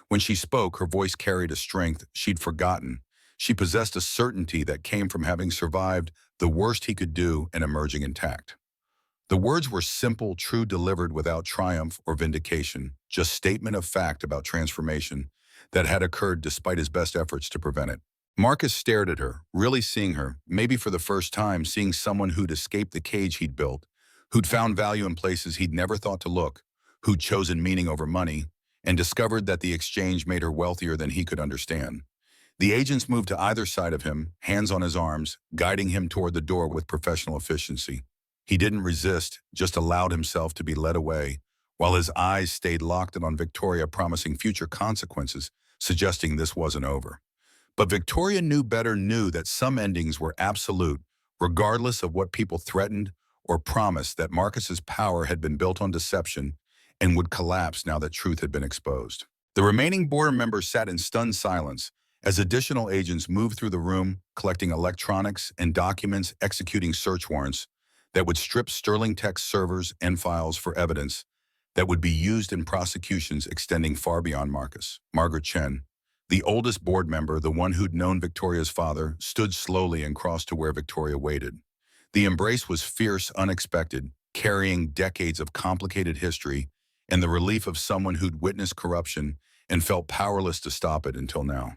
When she spoke, her voice carried a strength she'd forgotten. She possessed a certainty that came from having survived the worst he could do and emerging intact. The words were simple, true, delivered without triumph or vindication, just statement of fact about transformation that had occurred despite his best efforts to prevent it. Marcus stared at her, really seeing her, maybe for the first time, seeing someone who'd escaped the cage he'd built, who'd found value in places he'd never thought to look, who'd chosen meaning over money, and discovered that the exchange made her wealthier than he could understand. The agents moved to either side of him, hands on his arms, guiding him toward the door with professional efficiency. He didn't resist, just allowed himself to be led away, while his eyes stayed locked on Victoria, promising future consequences, suggesting this wasn't over. But Victoria knew better, knew that some endings were absolute, regardless of what people threatened or promised, that Marcus's power had been built on deception and would collapse now that truth had been exposed. The remaining board members sat in stunned silence as additional agents moved through the room, collecting electronics and documents, executing search warrants that would strip Sterling Tech's servers and files for evidence that would be used in prosecutions extending far beyond Marcus. Margaret Chen, the oldest board member, the one who'd known Victoria's father, stood slowly and crossed to where Victoria waited. The embrace was fierce, unexpected, carrying decades of complicated history and the relief of someone who'd witnessed corruption and felt powerless to stop it until now.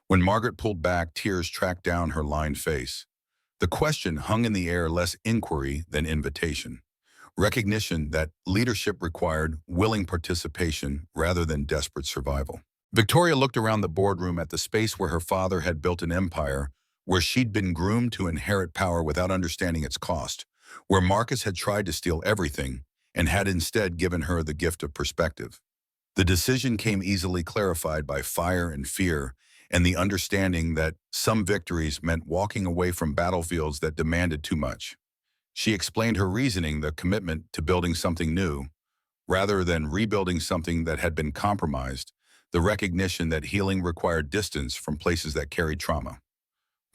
When Margaret pulled back, tears tracked down her lined face. The question hung in the air, less inquiry than invitation. Recognition that leadership required willing participation rather than desperate survival. Victoria looked around the boardroom at the space where her father had built an empire, where she'd been groomed to inherit power without understanding its cost, where Marcus had tried to steal everything and had instead given her the gift of perspective. The decision came easily clarified by fire and fear and the understanding that some victories meant walking away from battlefields that demanded too much. She explained her reasoning, the commitment to building something new, rather than rebuilding something that had been compromised, the recognition that healing required distance from places that carried trauma.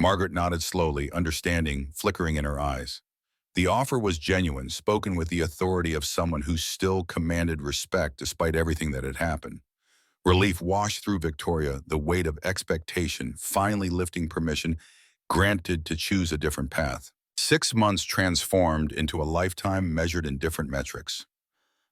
Margaret nodded slowly, understanding flickering in her eyes. The offer was genuine, spoken with the authority of someone who still commanded respect despite everything that had happened. Relief washed through Victoria, the weight of expectation finally lifting permission granted to choose a different path. 6 months transformed into a lifetime measured in different metrics.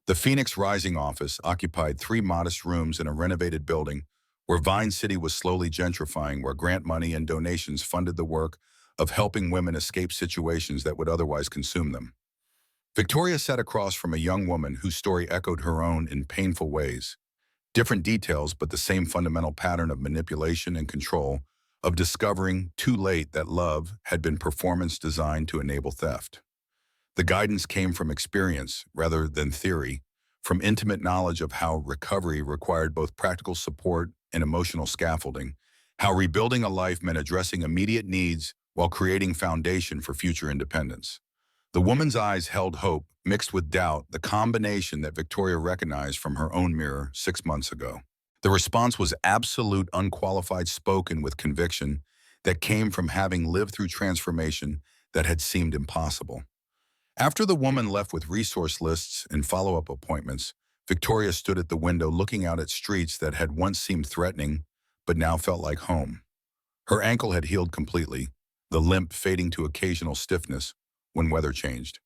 The Phoenix Rising office occupied 3 modest rooms in a renovated building where Vine City was slowly gentrifying, where grant money and donations funded the work of helping women escape situations that would otherwise consume them. Victoria sat across from a young woman whose story echoed her own in painful ways. Different details, but the same fundamental pattern of manipulation and control, of discovering too late that love had been performance designed to enable theft. The guidance came from experience rather than theory, from intimate knowledge of how recovery required both practical support and emotional scaffolding, how rebuilding a life meant addressing immediate needs while creating foundation for future independence. The woman's eyes held hope, mixed with doubt, the combination that Victoria recognized from her own mirror 6 months ago. The response was absolute, unqualified, spoken with conviction that came from having lived through transformation that had seemed impossible. After the woman left with resource lists and follow-up appointments, Victoria stood at the window looking out at streets that had once seemed threatening, but now felt like home. Her ankle had healed completely, the limp fading to occasional stiffness when weather changed.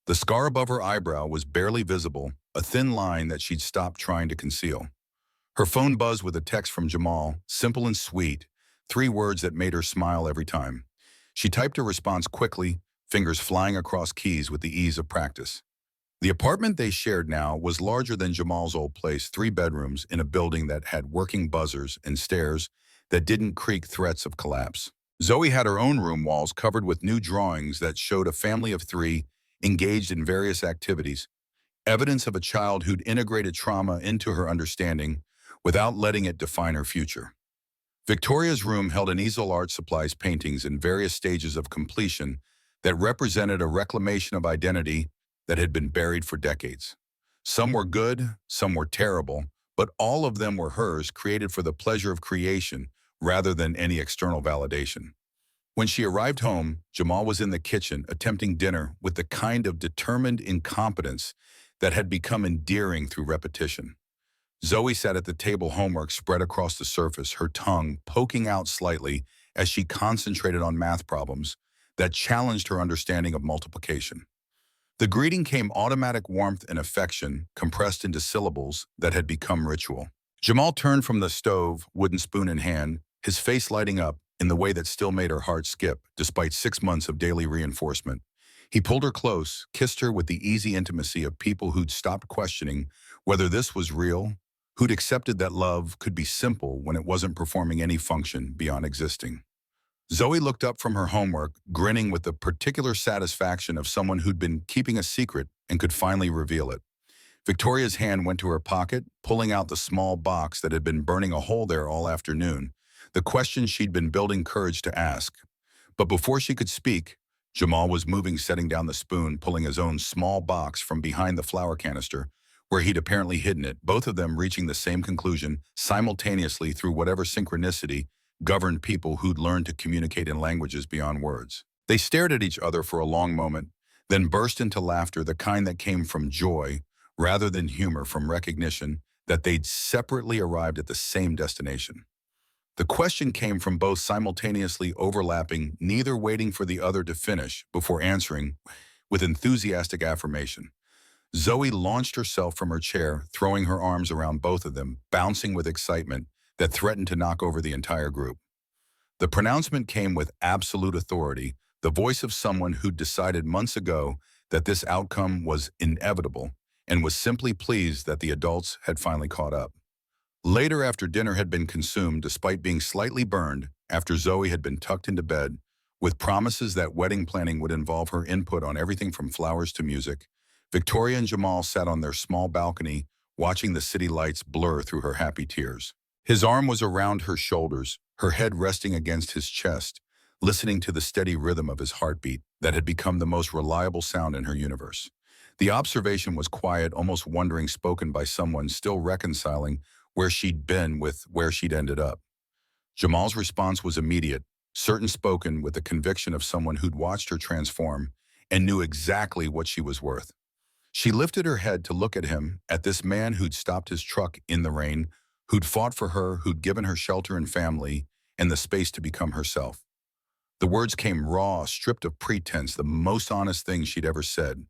The scar above her eyebrow was barely visible, a thin line that she'd stopped trying to conceal. Her phone buzzed with a text from Jamal, simple and sweet, 3 words that made her smile every time. She typed her response quickly, fingers flying across keys with the ease of practice. The apartment they shared now was larger than Jamal's old place, 3 bedrooms in a building that had working buzzers and stairs that didn't creak threats of collapse. Zoe had her own room walls covered with new drawings that showed a family of 3 engaged in various activities, evidence of a child who'd integrated trauma into her understanding without letting it define her future. Victoria's room held an easel art supplies paintings in various stages of completion that represented a reclamation of identity that had been buried for decades. Some were good, some were terrible, but all of them were hers, created for the pleasure of creation rather than any external validation. When she arrived home, Jamal was in the kitchen attempting dinner with the kind of determined incompetence that had become endearing through repetition. Zoe sat at the table, homework spread across the surface, her tongue poking out slightly as she concentrated on math problems that challenged her understanding of multiplication. The greeting came automatic warmth and affection compressed into syllables that had become ritual. Jamal turned from the stove, wooden spoon in hand, his face lighting up in the way that still made her heart skip, despite 6 months of daily reinforcement. He pulled her close, kissed her with the easy intimacy of people who'd stopped questioning whether this was real, who'd accepted that love could be simple when it wasn't performing any function beyond existing. Zoe looked up from her homework, grinning with the particular satisfaction of someone who'd been keeping a secret and could finally reveal it. Victoria's hand went to her pocket, pulling out the small box that had been burning a hole there all afternoon, the question she'd been building courage to ask. But before she could speak, Jamal was moving, setting down the spoon, pulling his own small box from behind the flour canister, where he'd apparently hidden it, both of them reaching the same conclusion simultaneously through whatever synchronicity governed people who'd learned to communicate in languages beyond words. They stared at each other for a long moment, then burst into laughter, the kind that came from joy rather than humor, from recognition that they'd separately arrived at the same destination. The question came from both simultaneously overlapping, neither waiting for the other to finish before answering with enthusiastic affirmation. Zoe launched herself from her chair, throwing her arms around both of them, bouncing with excitement that threatened to knock over the entire group. The pronouncement came with absolute authority, the voice of someone who'd decided months ago that this outcome was inevitable and was simply pleased that the adults had finally caught up. Later, after dinner had been consumed, despite being slightly burned, after Zoe had been tucked into bed, with promises that wedding planning would involve her input on everything from flowers to music, Victoria and Jamal sat on their small balcony, watching the city lights blur through her happy tears. His arm was around her shoulders, her head resting against his chest, listening to the steady rhythm of his heartbeat that had become the most reliable sound in her universe. The observation was quiet, almost wondering, spoken by someone still reconciling where she'd been with where she'd ended up. Jamal's response was immediate, certain, spoken with the conviction of someone who'd watched her transform and knew exactly what she was worth. She lifted her head to look at him, at this man who'd stopped his truck in the rain, who'd fought for her, who'd given her shelter and family, and the space to become herself. The words came raw, stripped of pretense, the most honest thing she'd ever said.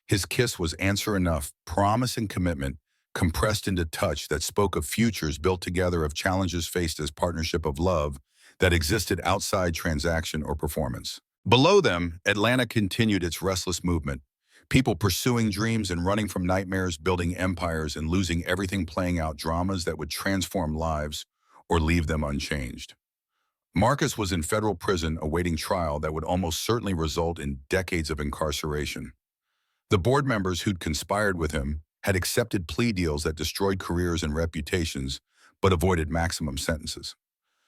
His kiss was answer enough, promise and commitment, compressed into touch that spoke of futures built together, of challenges faced as partnership, of love that existed outside transaction or performance. Below them, Atlanta continued its restless movement. People pursuing dreams and running from nightmares, building empires and losing everything, playing out dramas that would transform lives or leave them unchanged. Marcus was in federal prison awaiting trial that would almost certainly result in decades of incarceration. The board members who'd conspired with him had accepted plea deals that destroyed careers and reputations, but avoided maximum sentences.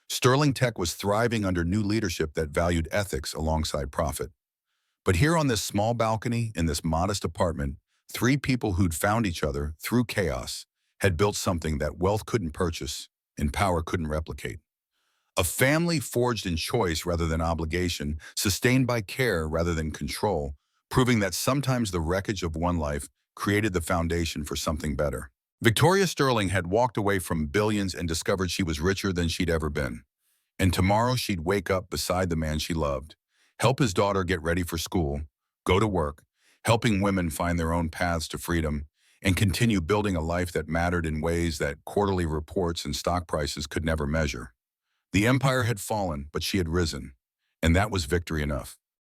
Sterling Tech was thriving under new leadership that valued ethics alongside profit. But here on this small balcony, in this modest apartment, three people who'd found each other through chaos had built something that wealth couldn't purchase and power couldn't replicate. A family forged in choice rather than obligation, sustained by care rather than control, proving that sometimes the wreckage of one life created the foundation for something better. Victoria Sterling had walked away from billions and discovered she was richer than she'd ever been. And tomorrow she'd wake up beside the man she loved, help his daughter get ready for school, go to work, helping women find their own paths to freedom, and continue building a life that mattered in ways that quarterly reports and stock prices could never measure. The empire had fallen, but she had risen, and that was victory enough.